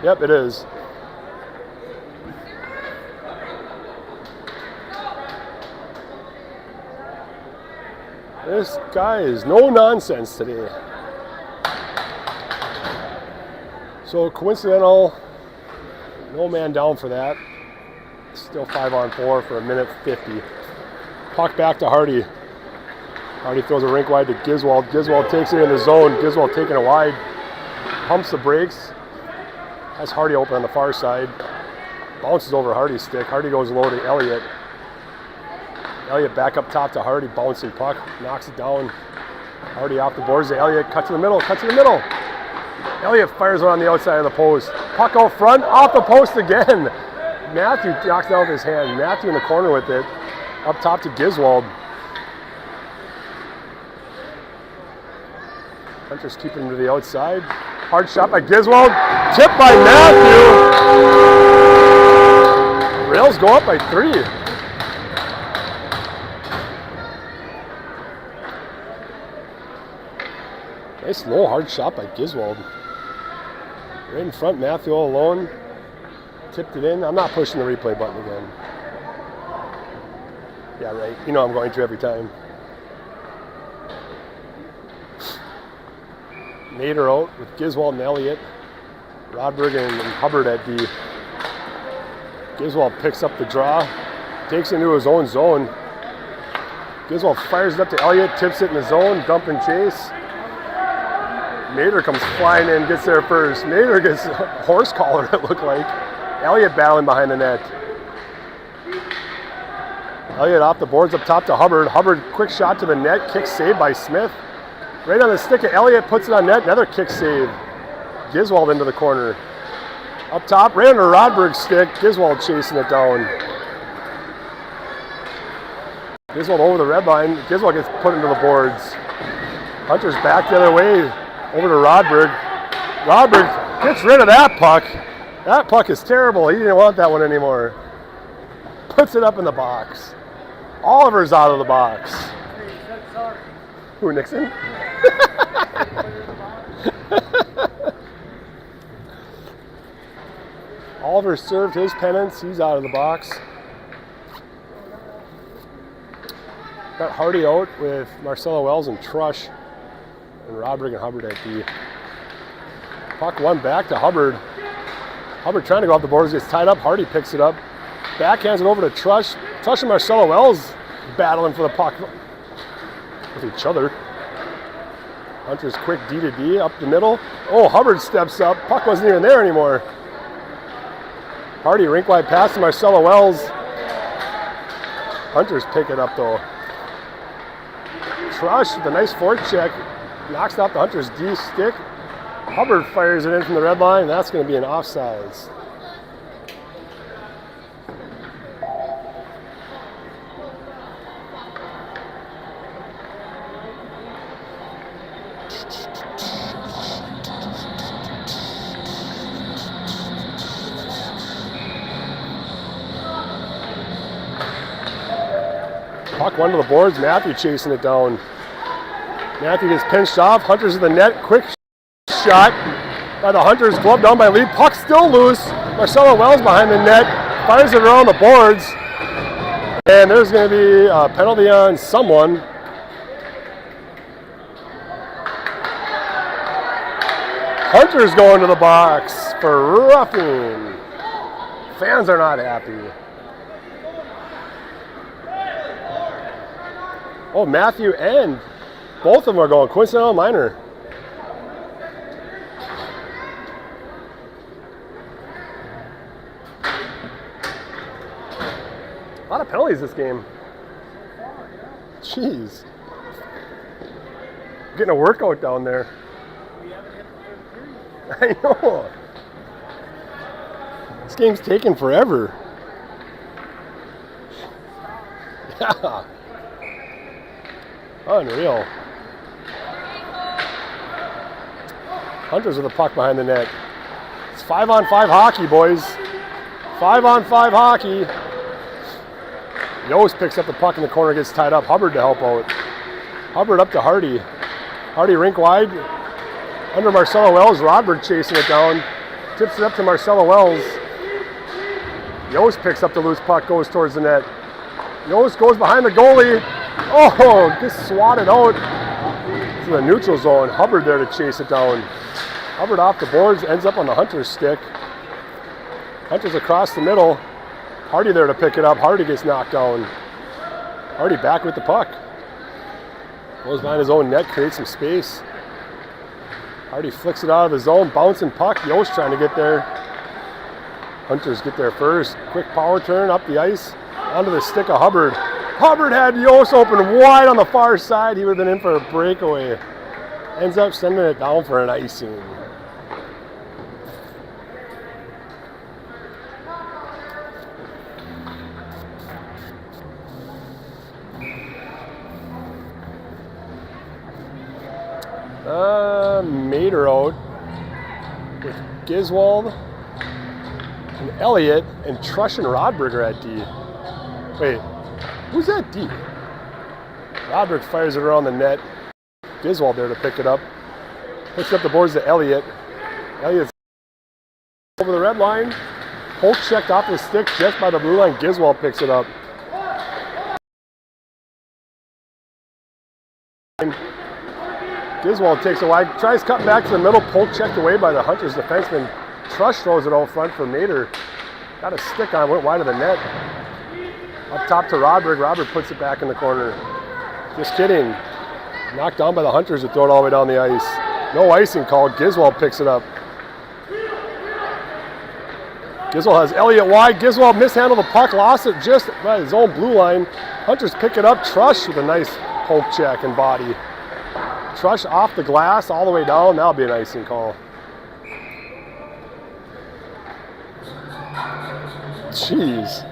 Yep, it is. This guy is no nonsense today. So coincidental, no man down for that. Still 5-on-4 for 1:50. Puck back to Hardy. Hardy throws a rink wide to Giswold. Giswold takes it in the zone. Giswold taking it wide. Pumps the brakes. Has Hardy open on the far side. Bounces over Hardy's stick. Hardy goes low to Elliott. Elliott back up top to Hardy. Bouncing puck. Knocks it down. Hardy off the boards to Elliott. Cut to the middle. Cut to the middle. Elliott fires it on the outside of the post. Puck out front. Off the post again. Matthew knocks it out with his hand. Matthew in the corner with it. Up top to Giswold. Hunter's keeping him to the outside. Hard shot by Giswold. Tipped by Matthew. Rails go up by 3. Nice low hard shot by Giswold. Right in front, Matthew all alone. Tipped it in. I'm not pushing the replay button again. Yeah, right. You know I'm going to every time. Nader out with Giswold and Elliott. Rodberg and Hubbard at D. Giswold picks up the draw. Takes it into his own zone. Giswold fires it up to Elliott. Tips it in the zone. Dump and chase. Nader comes flying in. Gets there first. Nader gets a horse collar, it looked like. Elliott battling behind the net. Elliott off the boards up top to Hubbard. Hubbard quick shot to the net. Kick saved by Smith. Right on the stick of Elliott, puts it on net. Another kick save. Giswold into the corner. Up top, right under Rodberg's stick. Giswold chasing it down. Giswold over the red line. Giswold gets put into the boards. Hunter's back the other way. Over to Rodberg. Rodberg gets rid of that puck. That puck is terrible. He didn't want that one anymore. Puts it up in the box. Oliver's out of the box. Who, Nixon? Oliver served his penance. He's out of the box. Got Hardy out with Marcelo Wells and Trush. And Rodberg and Hubbard at D. Puck one back to Hubbard. Hubbard trying to go off the boards, gets tied up. Hardy picks it up. Backhands it over to Trush. Trush and Marcelo Wells battling for the puck with each other. Hunter's quick D to D up the middle. Oh, Hubbard steps up. Puck wasn't even there anymore. Hardy rink wide pass to Marcelo Wells. Hunter's pick it up though. Trush with a nice forecheck. Knocks out the Hunter's D stick. Hubbard fires it in from the red line. That's going to be an offsides. Puck went to the boards. Matthew chasing it down. Matthew gets pinched off. Hunters in the net. Quick shot by the Hunters. Glove down by Lee. Puck still loose. Marcelo Wells behind the net. Fires it around the boards. And there's going to be a penalty on someone. Hunters going to the box for roughing. Fans are not happy. Oh, Matthew and both of them are going. Coincidental minor. A lot of penalties this game. Jeez. Getting a workout down there. I know. This game's taking forever. Yeah. Unreal. Hunters with the puck behind the net. It's 5-on-5 hockey, boys. 5-on-5 hockey. Yost picks up the puck in the corner, gets tied up. Hubbard to help out. Hubbard up to Hardy. Hardy rink wide. Under Marcelo Wells. Rodberg chasing it down. Tips it up to Marcelo Wells. Yost picks up the loose puck, goes towards the net. Yost goes behind the goalie. Oh, gets swatted out to the neutral zone. Hubbard there to chase it down. Hubbard off the boards, ends up on the Hunter's stick. Hunter's across the middle. Hardy there to pick it up. Hardy gets knocked down. Hardy back with the puck. Goes behind his own net, creates some space. Hardy flicks it out of the zone, bouncing puck. Yost trying to get there. Hunters get there first. Quick power turn up the ice. Onto the stick of Hubbard. Hubbard had Yost open wide on the far side. He would have been in for a breakaway. Ends up sending it down for an icing. Mater out with Giswald and Elliott and Trush and Rodberger at D. Wait, who's at D? Rodberg fires it around the net. Giswald there to pick it up. Puts up the boards to Elliott. Elliott's over the red line. Polk checked off the stick just by the blue line. Giswald picks it up. Giswald takes it wide, tries cut back to the middle, Polk checked away by the Hunters defenseman. Trush throws it out front for Mater. Got a stick on, went wide of the net. Up top to Rodberg. Rodberg puts it back in the corner. Just kidding. Knocked down by the Hunters to throw it all the way down the ice. No icing called. Giswald picks it up. Giswald has Elliott wide. Giswald mishandled the puck, lost it just by his own blue line. Hunters pick it up. Trush with a nice poke check and body. Trush off the glass all the way down. That'll be an icing call. Jeez.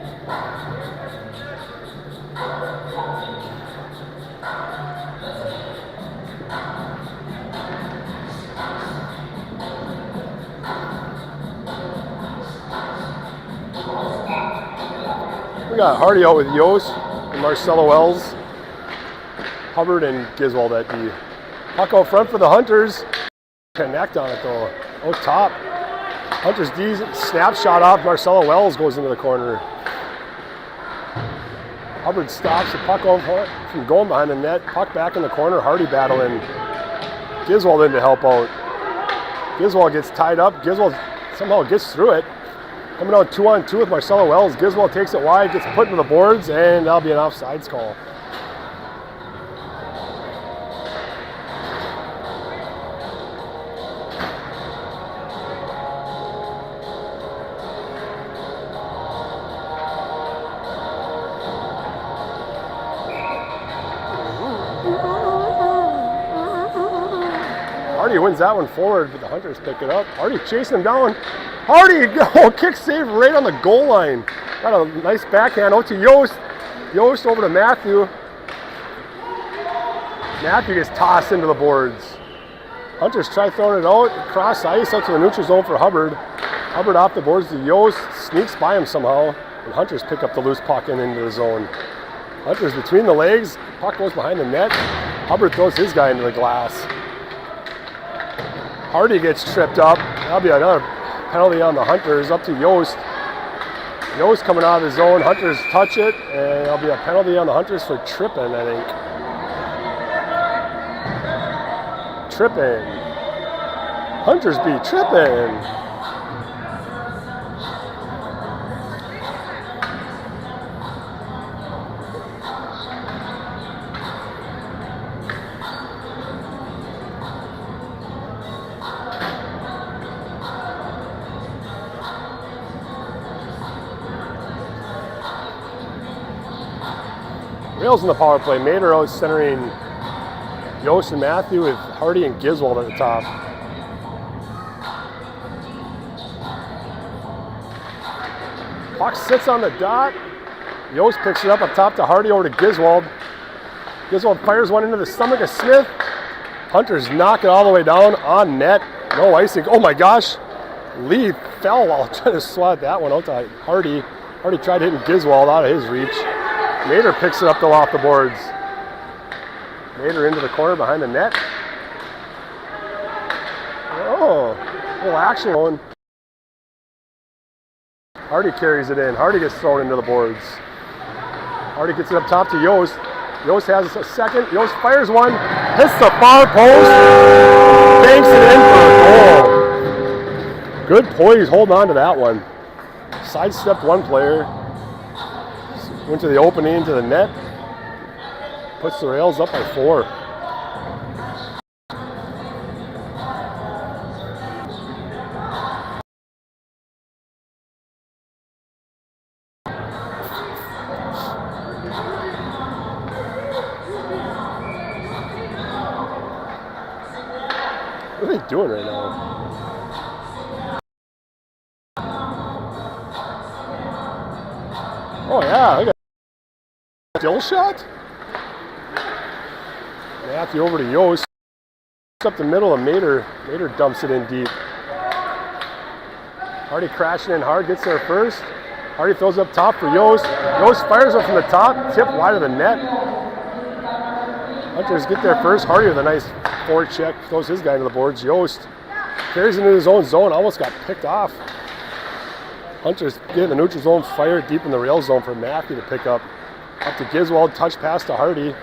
We got Hardy out with Yost and Marcelo Wells. Hubbard and Giswald at D. Puck out front for the Hunters. Connect on it though. Out top. Hunters D snapshot off. Marcelo Wells goes into the corner. Hubbard stops the puck over from going behind the net. Puck back in the corner. Hardy battling. Giswald in to help out. Giswald gets tied up. Giswald somehow gets through it. Coming out 2-on-2 with Marcelo Wells. Giswald takes it wide, gets put into the boards, and that'll be an offsides call. Hardy wins that one forward, but the Hunters pick it up. Hardy chasing him down. Hardy, kick save right on the goal line. Got a nice backhand out to Yost. Yost over to Matthew. Matthew gets tossed into the boards. Hunters try throwing it out, cross ice out to the neutral zone for Hubbard. Hubbard off the boards to Yost, sneaks by him somehow, and Hunters pick up the loose puck and into the zone. Hunter's between the legs. Puck goes behind the net. Hubbard throws his guy into the glass. Hardy gets tripped up. That'll be another penalty on the Hunters. Up to Yost. Yost coming out of his zone. Hunters touch it, and that'll be a penalty on the Hunters for tripping, I think. Tripping. Hunters be tripping. Rails in the power play. Mader out centering Yost and Matthew with Hardy and Giswold at the top. Puck sits on the dot. Yost picks it up top to Hardy over to Giswold. Giswold fires one into the stomach of Smith. Hunters knock it all the way down on net. No icing. Oh my gosh. Lee fell while trying to swat that one out to Hardy. Hardy tried hitting Giswold out of his reach. Mader picks it up though off the boards. Mader into the corner behind the net. Oh, a little action going. Hardy carries it in. Hardy gets thrown into the boards. Hardy gets it up top to Yost. Yost has a second. Yost fires one. Hits the far post. Banks it in for a goal. Good poise holding on to that one. Sidestepped one player. Went to the opening into the net. Puts the Rails up by 4. What are they doing right now? Oh yeah, look at that still shot. Matthew over to Yost. Up the middle of Mader. Mader dumps it in deep. Hardy crashing in hard, gets there first. Hardy throws up top for Yost. Yost fires up from the top, tipped wide of the net. Hunters get there first. Hardy with a nice forward check, throws his guy into the boards. Yost carries into his own zone, almost got picked off. Hunters get the neutral zone, fire deep in the rail zone for Matthew to pick up. Up to Giswold, touch pass to Hardy.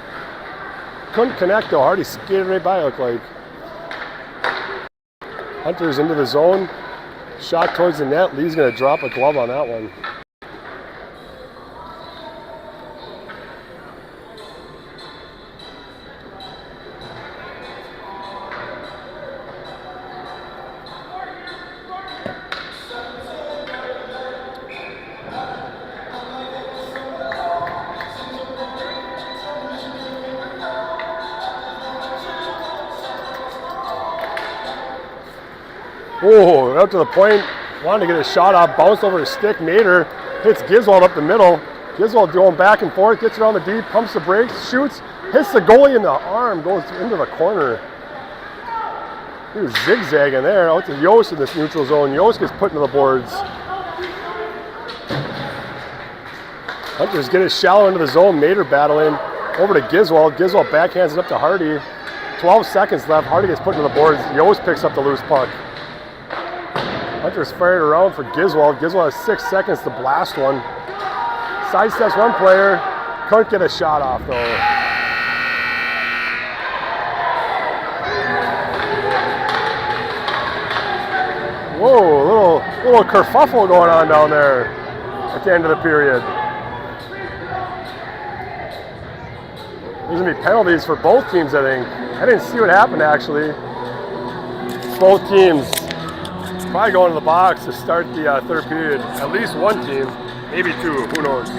Couldn't connect though, Hardy skated right by, it looked like. Hunters into the zone, shot towards the net. Lee's gonna drop a glove on that one. Oh, out to the point, wanted to get a shot off, bounced over his stick. Mader hits Giswold up the middle. Giswold going back and forth, gets it on the deep, pumps the brakes, shoots, hits the goalie in the arm, goes into the corner. He was zigzagging there. Out to Yost in this neutral zone. Yost gets put into the boards. Hunters get it shallow into the zone. Mader battling over to Giswold. Giswold backhands it up to Hardy. 12 seconds left. Hardy gets put into the boards. Yost picks up the loose puck. Hunters fired around for Giswold. Giswold has 6 seconds to blast one. Sidesteps one player. Couldn't get a shot off though. Whoa, a little kerfuffle going on down there at the end of the period. There's going to be penalties for both teams, I think. I didn't see what happened, actually. Both teams probably going to the box to start the third period. At least one team, maybe two, who knows.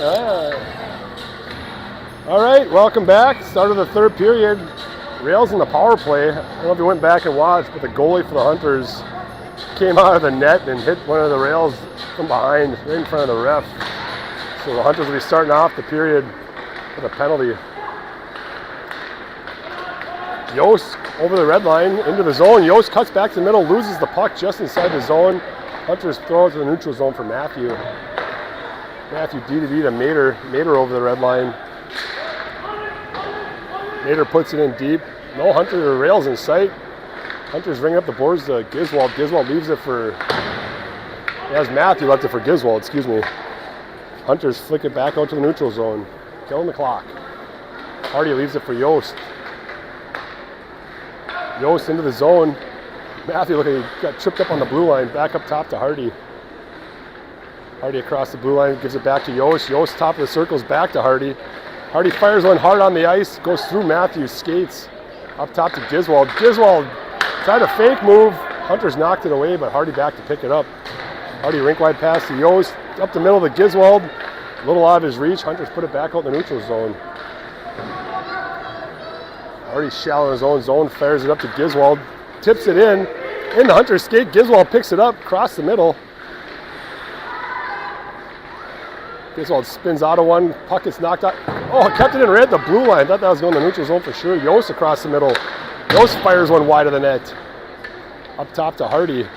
All right, welcome back. Start of the third period. Rails in the power play. I don't know if you went back and watched, but the goalie for the Hunters came out of the net and hit one of the rails from behind, right in front of the ref. So the Hunters will be starting off the period with a penalty. Yost over the red line into the zone. Yost cuts back to the middle, loses the puck just inside the zone. Hunters throw it to the neutral zone for Matthew. Matthew D to Mater. Mater over the red line. Mater puts it in deep. No Hunter or Rails in sight. Hunter's ringing up the boards to Giswald. Giswald leaves it for... As Matthew left it for Giswald, excuse me. Hunters flick it back out to the neutral zone. Killing the clock. Hardy leaves it for Yost. Yost into the zone. Matthew, look at he got tripped up on the blue line. Back up top to Hardy. Hardy across the blue line, gives it back to Yost. Yost top of the circles back to Hardy. Hardy fires one hard on the ice, goes through Matthew, skates up top to Giswald. Giswald tried a fake move. Hunters knocked it away, but Hardy back to pick it up. Hardy rink wide pass to Yost. Up the middle to Giswald. A little out of his reach. Hunters put it back out in the neutral zone. Hardy shallow in his own zone, fires it up to Giswald. Tips it in the Hunters skate. Giswald picks it up, across the middle. Giswald spins out of one, puck gets knocked out. Oh, kept it in right at the blue line. Thought that was going to the neutral zone for sure. Yost across the middle. Yost fires one wide of the net. Up top to Hardy.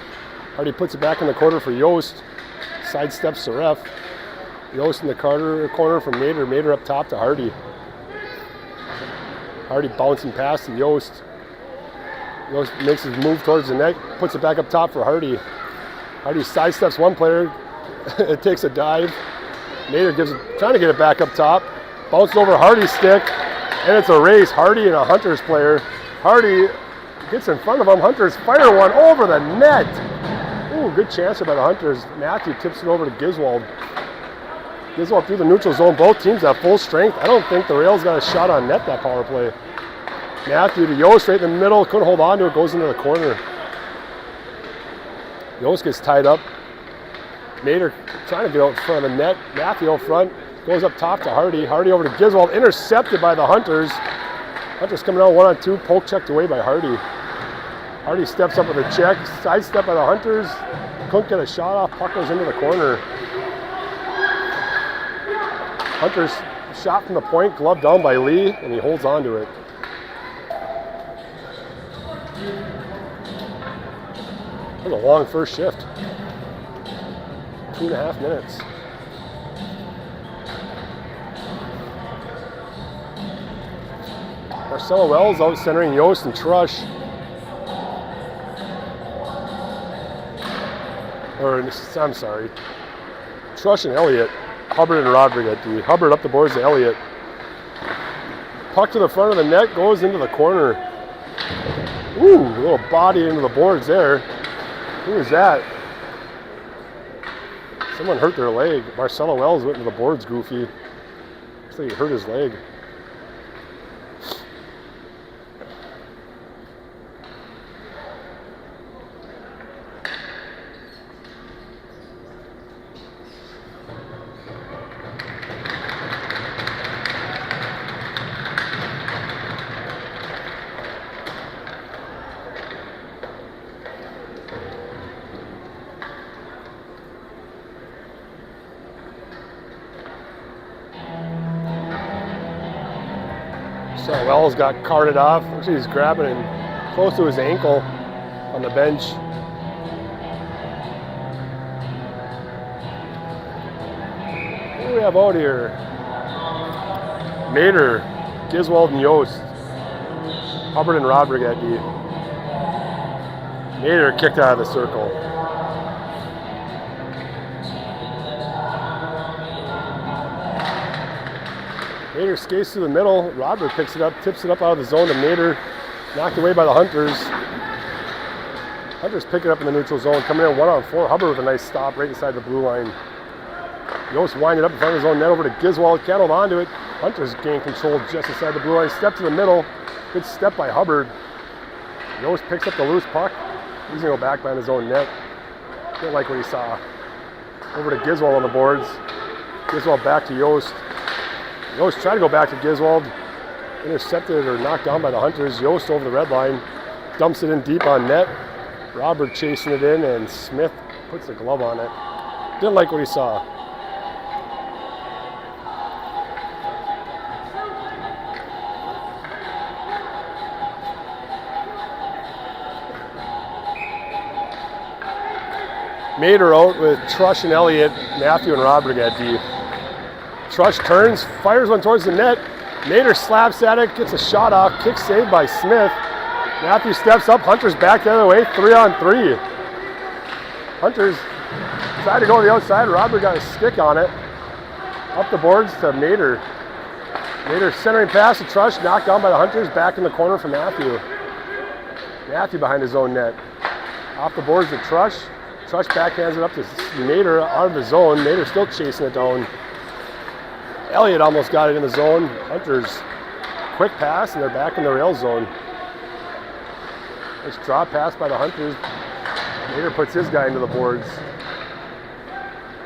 Hardy puts it back in the corner for Yost. Sidesteps the ref. Yost in the corner for Mater. Mater up top to Hardy. Hardy bouncing past to Yost. Yost makes his move towards the net, puts it back up top for Hardy. Hardy sidesteps one player. It takes a dive. Mater trying to get it back up top. Bounces over Hardy's stick, and it's a race. Hardy and a Hunters player. Hardy gets in front of him. Hunters fire one over the net. Ooh, good chance by the Hunters. Matthew tips it over to Giswald. Giswald through the neutral zone. Both teams have full strength. I don't think the Rails got a shot on net that power play. Matthew to Yost right in the middle. Couldn't hold on to it. Goes into the corner. Yost gets tied up. Mater trying to get out in front of the net. Matthew out front. Goes up top to Hardy. Hardy over to Giswald. Intercepted by the Hunters. Hunters coming out 1-on-2. Poke checked away by Hardy. Hardy steps up with a check. Sidestep by the Hunters. Couldn't get a shot off. Puck goes into the corner. Hunters shot from the point. Glove down by Lee. And he holds on to it. That was a long first shift. 2.5 minutes. Marcella Wells out centering Yost and Trush. I'm sorry. Trush and Elliott. Hubbard and Rodriguez. Hubbard up the boards to Elliott. Puck to the front of the net, goes into the corner. Ooh, a little body into the boards there. Who is that? Someone hurt their leg. Marcella Wells went into the boards goofy. Looks like he hurt his leg. So Wells got carted off. Actually, he's grabbing him close to his ankle on the bench. What do we have out here? Mater, Giswald and Yost. Hubbard and Rodriguez. Mater kicked out of the circle. Mater skates through the middle. Rodriguez picks it up, tips it up out of the zone to Mater. Knocked away by the Hunters. Hunters pick it up in the neutral zone. Coming in 1-on-4. Hubbard with a nice stop right inside the blue line. Yost winding up in front of his own net over to Giswald. Can't hold on to it. Hunters gain control just inside the blue line. Step to the middle. Good step by Hubbard. Yost picks up the loose puck. He's going to go back behind his own net. Didn't like what he saw. Over to Giswald on the boards. Giswald back to Yost. Yost tried to go back to Giswald. Intercepted or knocked down by the Hunters. Yost over the red line. Dumps it in deep on net. Robert chasing it in, and Smith puts the glove on it. Didn't like what he saw. Mater out with Trush and Elliott. Matthew and Robert got deep. Trush turns, fires one towards the net. Mater slaps at it, gets a shot off, kick saved by Smith. Matthew steps up, Hunter's back the other way, 3-on-3. Hunter's tried to go to the outside, Robert got a stick on it. Up the boards to Mater. Mater centering pass to Trush, knocked down by the Hunters, back in the corner for Matthew. Matthew behind his own net. Off the boards to Trush. Trush backhands it up to Mater out of the zone. Mater still chasing it down. Elliott almost got it in the zone. Hunters quick pass, and they're back in the rail zone. Nice draw pass by the Hunters. Mater puts his guy into the boards.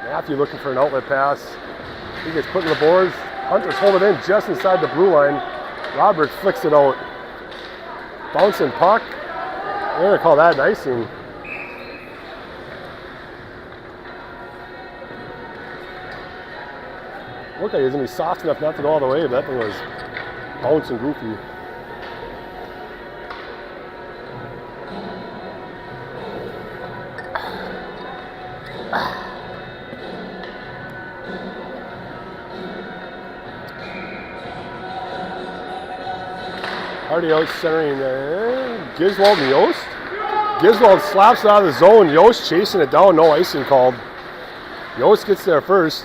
Matthew looking for an outlet pass. He gets put in the boards. Hunters hold it in just inside the blue line. Robert flicks it out. Bouncing puck. They're going to call that icing. Looked like he was going to be soft enough not to go all the way, but that thing was bouncing goofy. Hardy out centering Giswald and Yost. Giswald slaps it out of the zone. Yost chasing it down, no icing called. Yost gets there first.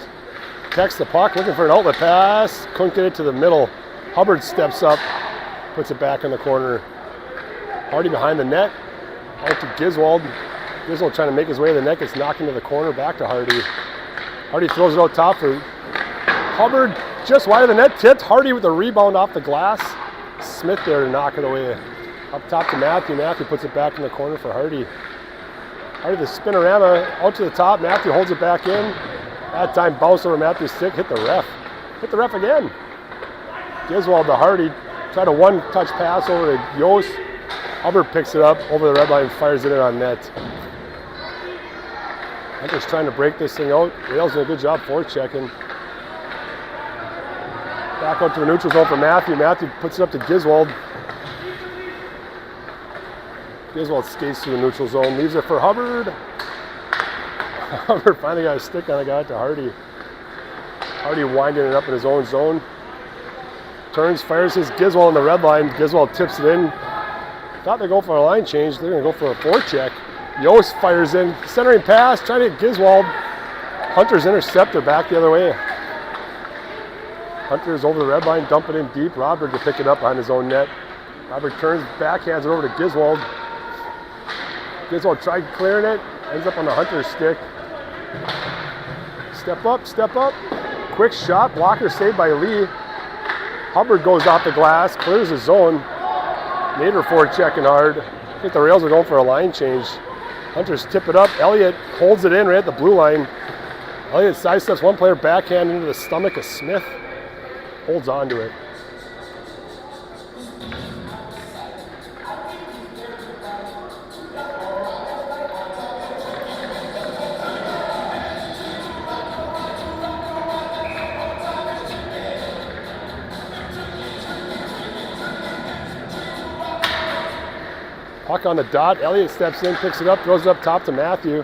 Protects the puck, looking for an outlet pass. Couldn't get it to the middle. Hubbard steps up, puts it back in the corner. Hardy behind the net. Out to Giswald. Giswald trying to make his way to the net, gets knocked into the corner, back to Hardy. Hardy throws it out top for Hubbard, just wide of the net, tipped. Hardy with the rebound off the glass. Smith there to knock it away. Up top to Matthew. Matthew puts it back in the corner for Hardy. Hardy the spinorama out to the top. Matthew holds it back in. That time bounced over Matthew's stick, hit the ref. Hit the ref again. Giswald to Hardy. Tried a one-touch pass over to Yost. Hubbard picks it up over the red line and fires it in on net. Hunter's trying to break this thing out. Rails doing a good job forechecking. Back out to the neutral zone for Matthew. Matthew puts it up to Giswald. Giswald skates through the neutral zone, leaves it for Hubbard. Hubbard finally got a stick on it, got it to Hardy. Hardy winding it up in his own zone. Turns, fires his Giswald on the red line. Giswald tips it in. Thought they'd go for a line change. They're going to go for a forecheck. Yost fires in. Centering pass, trying to hit Giswald. Hunter's interceptor back the other way. Hunter's over the red line, dump it in deep. Robert to pick it up behind his own net. Robert turns, backhands it over to Giswald. Giswald tried clearing it. Ends up on the Hunter's stick. Step up, step up. Quick shot, blocker saved by Lee. Hubbard goes off the glass, clears his zone. Mater forechecking hard. I think the Rails are going for a line change. Hunters tip it up. Elliott holds it in right at the blue line. Elliott sidesteps one player backhand into the stomach of Smith. Holds on to it. Puck on the dot. Elliott steps in, picks it up, throws it up top to Matthew.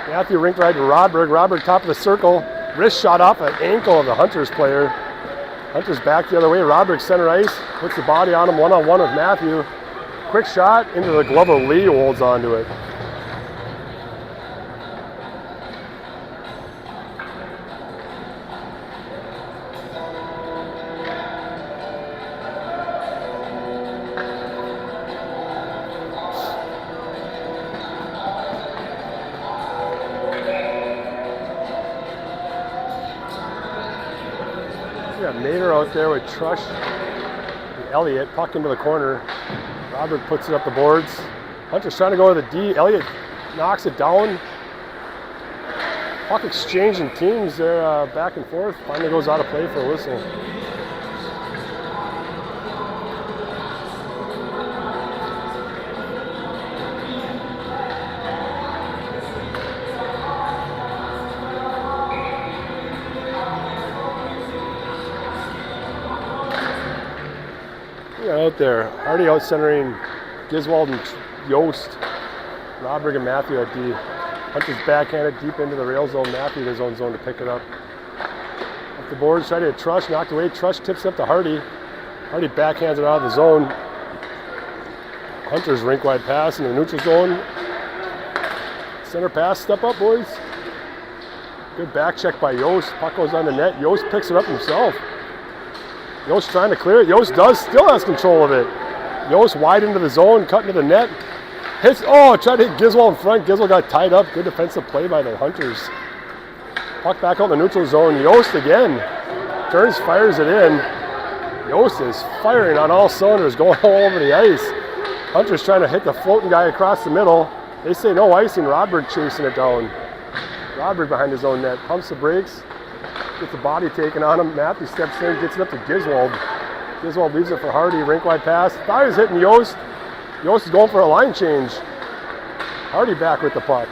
Matthew rinked right to Rodberg. Rodberg top of the circle. Wrist shot off an ankle of the Hunters player. Hunters back the other way. Rodberg center ice. Puts the body on him one-on-one with Matthew. Quick shot into the glove of Lee, who holds on to it. Mater out there with Trush and Elliott. Puck into the corner. Robert puts it up the boards. Hunter's trying to go to the D. Elliott knocks it down. puck exchanging teams there, back and forth. Finally goes out of play for a whistle. Out there, already out centering Giswald and Yost. Rodberg and Matthew at D. Hunter's backhanded deep into the rail zone. Matthew in his own zone to pick it up. Up the boards, try to Trush, knocked away. Trush tips up to Hardy. Hardy backhands it out of the zone. Hunter's rink wide pass in the neutral zone. Center pass, step up, boys. Good back check by Yost. Puck goes on the net. Yost picks it up himself. Yost trying to clear it. Yost still has control of it. Yost wide into the zone, cut into the net. Hits, tried to hit Giswald in front. Giswald got tied up. Good defensive play by the Hunters. Puck back out in the neutral zone. Yost again. Turns, fires it in. Yost is firing on all cylinders, going all over the ice. Hunters trying to hit the floating guy across the middle. They say no icing. Rodberg chasing it down. Rodberg behind his own net. Pumps the brakes. Gets the body taken on him. Matthew steps in, gets it up to Giswald. Giswald leaves it for Hardy. Rink wide pass. Thought he was hitting Yost. Yost is going for a line change. Hardy back with the puck.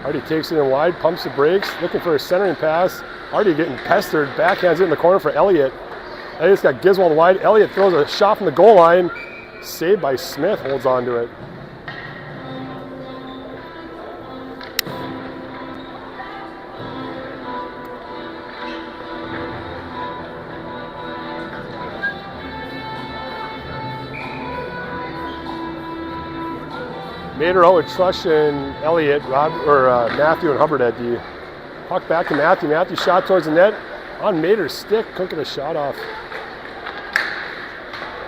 Hardy takes it in wide, pumps the brakes, looking for a centering pass. Hardy getting pestered. Backhands it in the corner for Elliott. Elliott's got Giswald wide. Elliott throws a shot from the goal line. Saved by Smith. Holds on to it. Mater out with Trush and Elliott, Matthew and Hubbard at D. Puck back to Matthew. Matthew shot towards the net. On Mater's stick, couldn't get a shot off.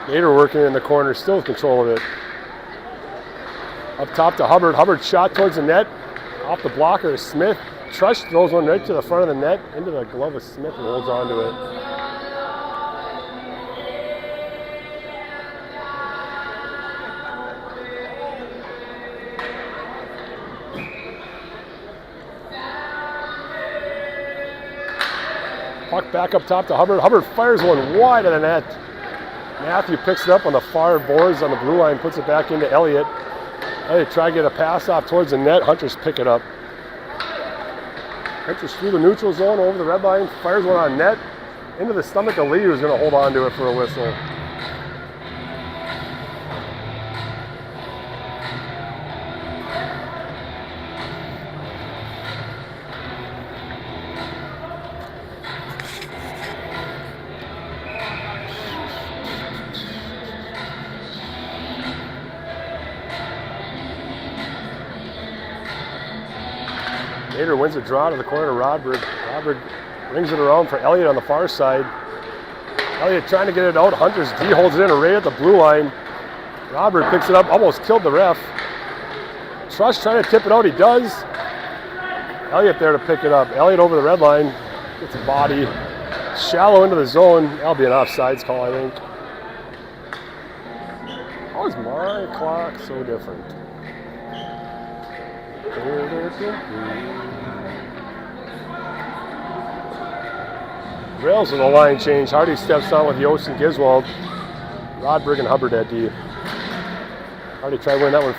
Mater working in the corner, still with control of it. Up top to Hubbard. Hubbard shot towards the net. Off the blocker is Smith. Trush throws one right to the front of the net, into the glove of Smith and holds on to it. Puck back up top to Hubbard. Hubbard fires one wide of the net. Matthew picks it up on the far boards on the blue line, puts it back into Elliott. Elliott try to get a pass off towards the net. Hunters pick it up. Hunters through the neutral zone, over the red line, fires one on net. Into the stomach of Lee, who's going to hold on to it for a whistle. Mater wins a draw to the corner to Rodberg. Rodberg brings it around for Elliott on the far side. Elliott trying to get it out. Hunters D holds it in right at the blue line. Rodberg picks it up, almost killed the ref. Trush trying to tip it out, he does. Elliott there to pick it up. Elliott over the red line, gets a body. Shallow into the zone. That'll be an offsides call, I think. How is my clock so different? Rails with a line change. Hardy steps on with Yost and Giswald. Rodberg and Hubbard at D. Hardy tried to win that one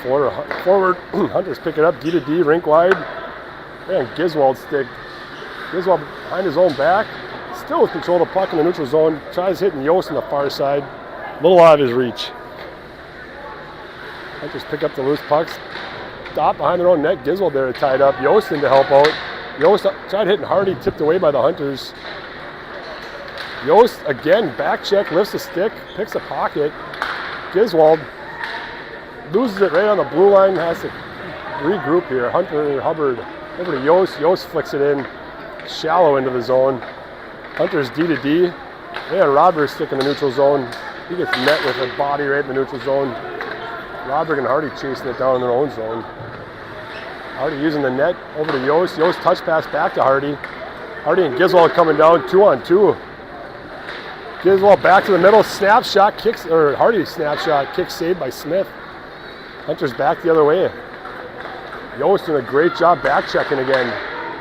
forward. Hunters pick it up, D to D, rink wide. And Giswald's stick. Giswald behind his own back. Still with control of the puck in the neutral zone. Tries hitting Yost on the far side. A little out of his reach. Hunters pick up the loose pucks. Stop behind their own net. Giswald there tied up. Yost in to help out. Yost tried hitting Hardy, tipped away by the Hunters. Yost again, back check, lifts the stick, picks a pocket. Giswald loses it right on the blue line, has to regroup here. Hunter, Hubbard, over to Yost. Yost flicks it in, shallow into the zone. Hunter's D to D. And Rodberg stick in the neutral zone. He gets met with a body right in the neutral zone. Rodberg and Hardy chasing it down in their own zone. Hardy using the net over to Yost. Yost touch pass back to Hardy. Hardy and Giswald coming down 2-on-2. Giswald back to the middle, snapshot, kicks, or Hardy snapshot, kick saved by Smith. Hunter's back the other way. Yost doing a great job back checking again.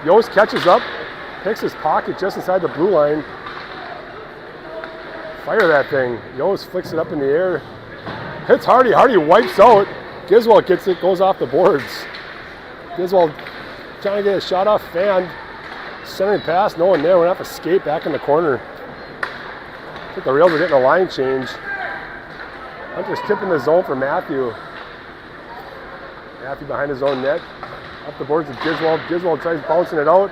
Yost catches up, picks his pocket just inside the blue line. Fire that thing. Yost flicks it up in the air. Hits Hardy. Hardy wipes out. Giswald gets it, goes off the boards. Giswald trying to get a shot off, fanned. Centering pass, no one there. We're going to have to skate back in the corner. I think the Rails are getting a line change. Hunter's tipping the zone for Matthew. Matthew behind his own net. Up the boards with Giswald. Giswald tries bouncing it out.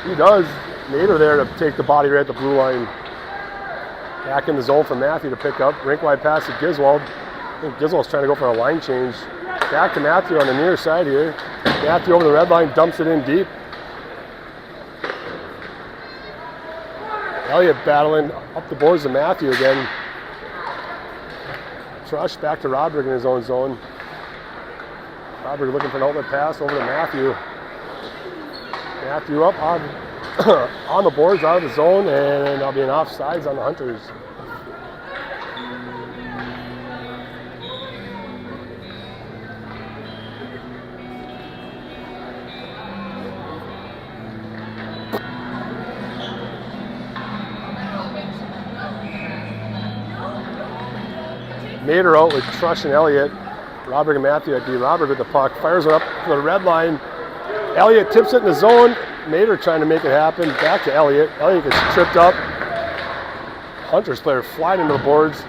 He does. Nader there to take the body right at the blue line. Back in the zone for Matthew to pick up. Rink wide pass to Giswald. I think Giswald's trying to go for a line change. Back to Matthew on the near side here. Matthew over the red line, dumps it in deep. Elliott battling up the boards to Matthew again. Trush back to Roderick in his own zone. Roderick looking for an outlet pass over to Matthew. Matthew up on, on the boards, out of the zone, and there'll be an offsides on the Hunters. Nader out with Trush and Elliott. Roderick and Matthew at D. Roderick with the puck. Fires it up to the red line. Elliott tips it in the zone. Nader trying to make it happen. Back to Elliott. Elliott gets tripped up. Hunters player flying into the boards.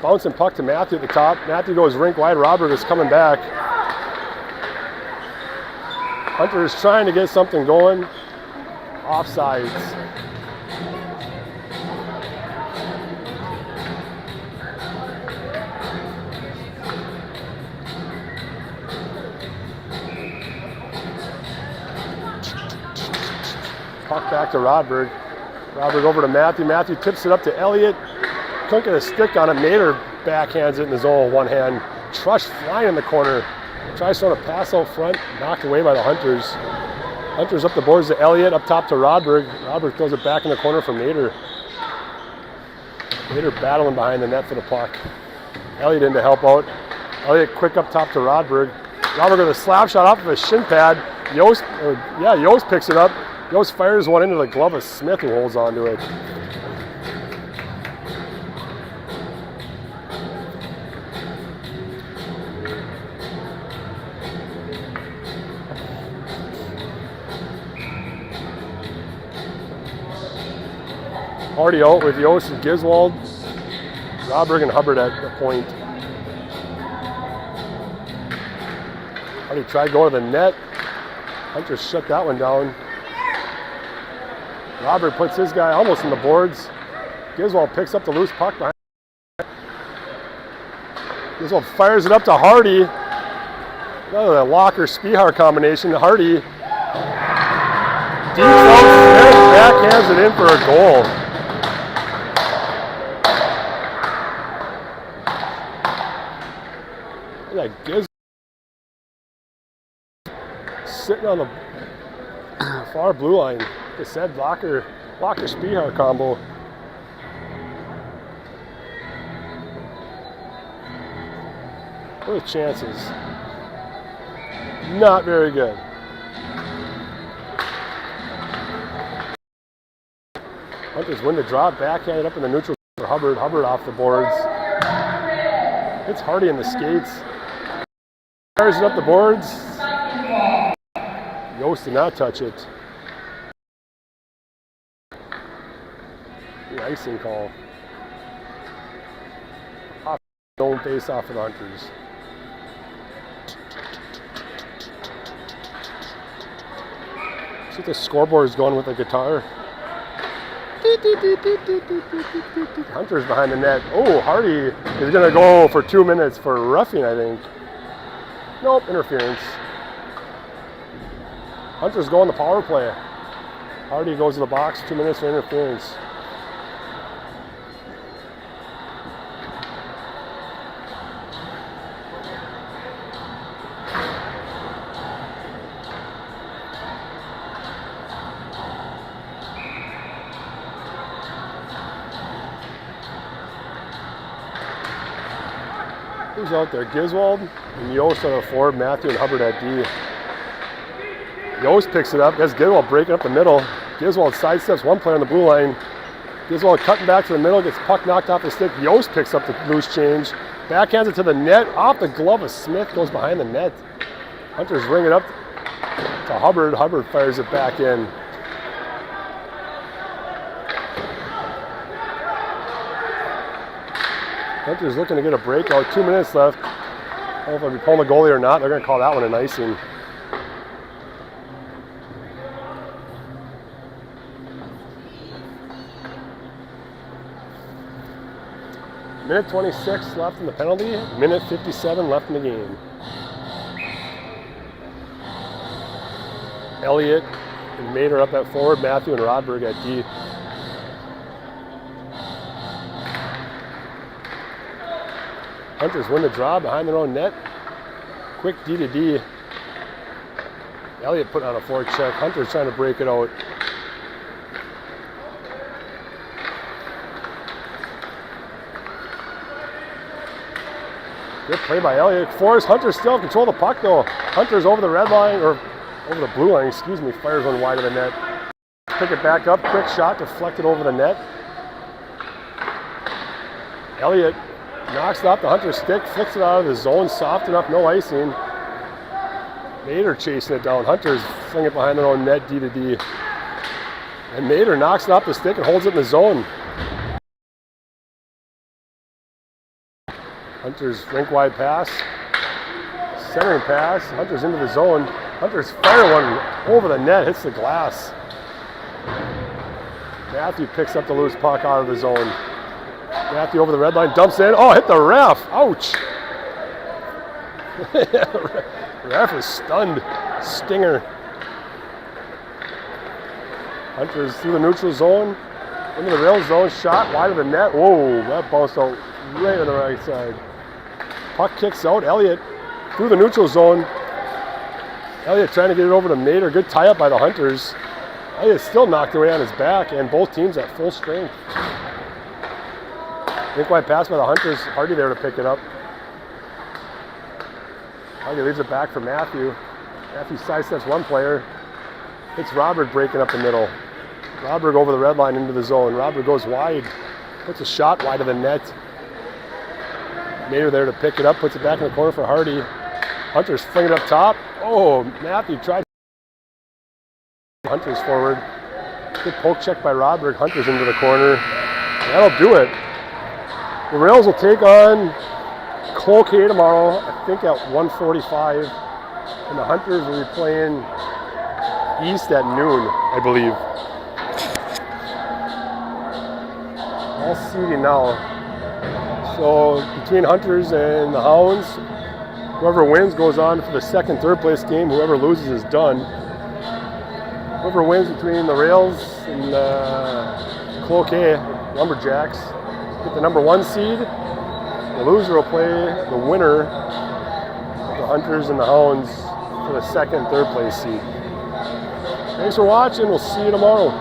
Bouncing puck to Matthew at the top. Matthew goes rink wide. Roderick is coming back. Hunters trying to get something going. Offsides. Puck back to Rodberg. Rodberg over to Matthew. Matthew tips it up to Elliott. Couldn't get a stick on it. Nader backhands it in the zone with one hand. Trush flying in the corner. Tries throwing a pass out front. Knocked away by the Hunters. Hunters up the boards to Elliott. Up top to Rodberg. Rodberg throws it back in the corner from Nader. Nader battling behind the net for the puck. Elliott in to help out. Elliott quick up top to Rodberg. Rodberg with a slap shot off of a shin pad. Yost picks it up. Yost fires one into the glove of Smith, who holds on to it. Hardy out with Yost and Giswald. Rodberg and Hubbard at the point. Hardy tried going to the net. Hunter shut that one down. Robert puts his guy almost in the boards. Giswald picks up the loose puck behind. Giswald fires it up to Hardy. Another Locker-Spihar combination. Hardy deep throws Smith, backhands it in for a goal. Look at that Giswald sitting on the far blue line. Like I said, Locker-Spihar combo. What are the chances? Not very good. Hunters win the drop, backhanded up in the neutral for Hubbard. Hubbard off the boards. It's Hardy in the skates. Fires it up the boards. Yost did not touch it. The icing call. Don't face off for the Hunters. See if the scoreboard is going with the guitar. Hunter's behind the net. Oh, Hardy is going to go for 2 minutes for roughing, I think. Nope, interference. Hunter's going the power play. Hardy goes to the box, 2 minutes for interference. Who's out there? Giswald and Yost on the forward, Matthew and Hubbard at D. Yost picks it up. That's Gidwell breaking up the middle. Gidwell sidesteps one player on the blue line. Gidwell cutting back to the middle, gets puck knocked off the stick. Yost picks up the loose change. Backhands it to the net. Off the glove of Smith, goes behind the net. Hunters ring it up to Hubbard. Hubbard fires it back in. Hunters looking to get a breakout. 2 minutes left. I don't know if they'll be pulling the goalie or not. They're going to call that one an icing. Minute 26 left in the penalty. Minute 57 left in the game. Elliott and Mader up at forward. Matthew and Rodberg at D. Hunters win the draw behind their own net. Quick D to D. Elliott put on a forecheck. Hunters trying to break it out. Good play by Elliott. Forrest, Hunters still control the puck though. Hunters over the red line, or over the blue line, excuse me, fires one wide of the net. Pick it back up, quick shot, deflected over the net. Elliott knocks it off the Hunter's stick, flicks it out of the zone, soft enough, no icing. Mader chasing it down. Hunters fling it behind their own net, D to D. And Mader knocks it off the stick and holds it in the zone. Hunters rink wide pass, centering pass, Hunters into the zone. Hunters fire one over the net, hits the glass. Matthew picks up the loose puck out of the zone. Matthew over the red line, dumps in. Oh, hit the ref. Ouch. Ref is stunned. Stinger. Hunters through the neutral zone, into the rail zone, shot wide of the net. Whoa, that bounced out right on the right side. Puck kicks out. Elliott through the neutral zone. Elliott trying to get it over to Mader. Good tie up by the Hunters. Elliott still knocked away on his back, and both teams at full strength. Rink wide pass by the Hunters. Hardy there to pick it up. Hardy leaves it back for Matthew. Matthew sidesteps one player. Hits Robert breaking up the middle. Robert over the red line into the zone. Robert goes wide. Puts a shot wide of the net. Mader there to pick it up. Puts it back in the corner for Hardy. Hunters fling it up top. Oh, Matthew tried. Hunters forward. Good poke check by Rodberg. Hunters into the corner. That'll do it. The Rails will take on Cloquet tomorrow, I think at 1:45. And the Hunters will be playing East at noon, I believe. All seeding now. So between Hunters and the Hounds, whoever wins goes on for the second, third place game. Whoever loses is done. Whoever wins between the Rails and Cloquet, Lumberjacks, get the number 1 seed. The loser will play the winner of the Hunters and the Hounds for the second, third place seed. Thanks for watching. We'll see you tomorrow.